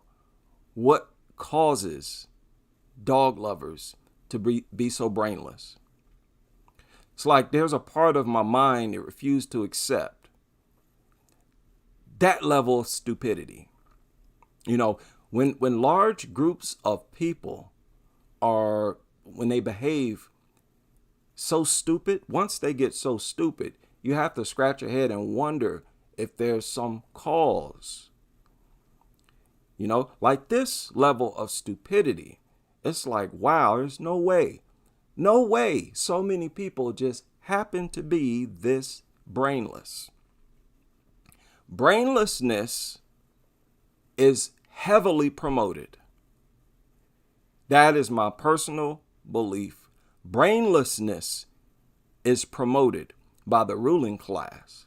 what causes dog lovers to be so brainless. It's like there's a part of my mind that refused to accept that level of stupidity. When large groups of people when they behave so stupid, once they get so stupid, you have to scratch your head and wonder if there's some cause. Like this level of stupidity, it's like, wow, there's no way so many people just happen to be this brainless. Brainlessness is heavily promoted. That is my personal belief. Brainlessness is promoted by the ruling class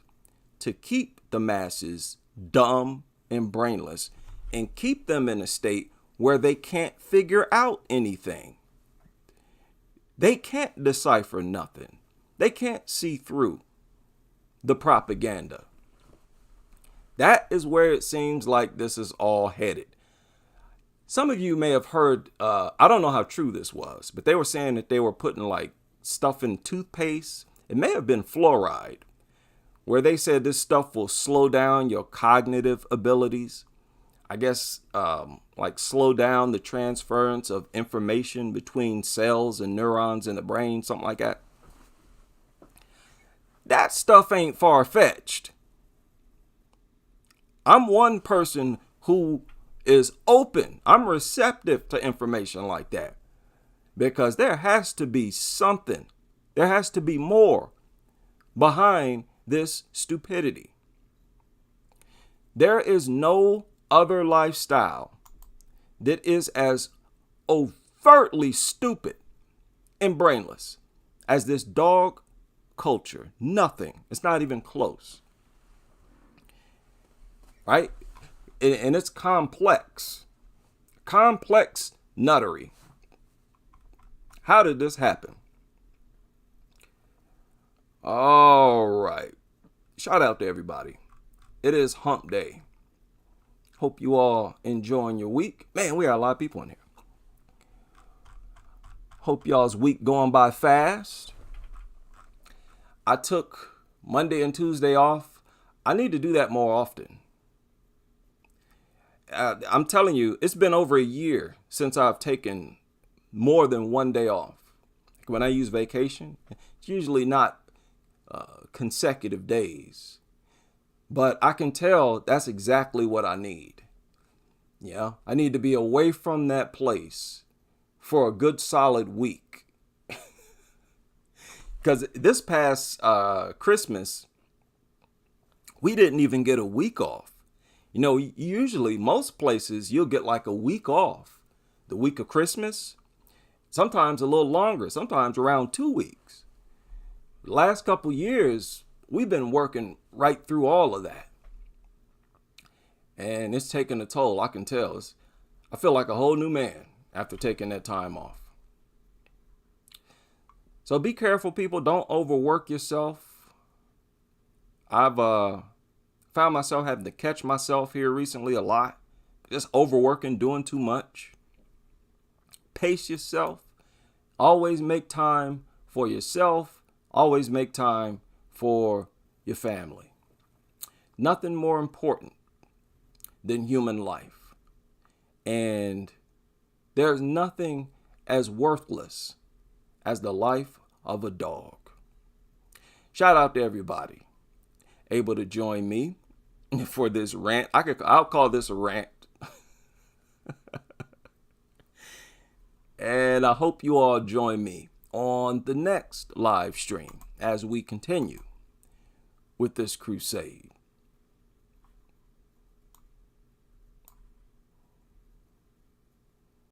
to keep the masses dumb and brainless and keep them in a state where they can't figure out anything. They can't decipher nothing. They can't see through the propaganda. That is where it seems like this is all headed. Some of you may have heard, I don't know how true this was, but they were saying that they were putting like stuff in toothpaste. It may have been fluoride, where they said this stuff will slow down your cognitive abilities. I guess like slow down the transference of information between cells and neurons in the brain, something like that. That stuff ain't far-fetched. I'm one person who is open. I'm receptive to information like that because there has to be something. There has to be more behind this stupidity. There is no other lifestyle that is as overtly stupid and brainless as this dog culture. Nothing. It's not even close. Right? And it's complex. Complex nuttery. How did this happen? All right. Shout out to everybody. It is hump day. Hope you all enjoying your week. Man, we got a lot of people in here. Hope y'all's week going by fast. I took Monday and Tuesday off. I need to do that more often. I'm telling you, it's been over a year since I've taken more than one day off. When I use vacation, it's usually not consecutive days. But I can tell that's exactly what I need. Yeah, I need to be away from that place for a good solid week. Because this past Christmas, we didn't even get a week off. Usually most places you'll get like a week off. The week of Christmas, sometimes a little longer, sometimes around 2 weeks. The last couple years, we've been working right through all of that. And it's taking a toll, I can tell. I feel like a whole new man after taking that time off. So be careful, people. Don't overwork yourself. I've found myself having to catch myself here recently a lot. Just overworking, doing too much. Pace yourself. Always make time for yourself. Always make time for your family. Nothing more important than human life. And there's nothing as worthless as the life of a dog. Shout out to everybody able to join me for this rant. I'll call this a rant. And I hope you all join me on the next live stream as we continue with this crusade.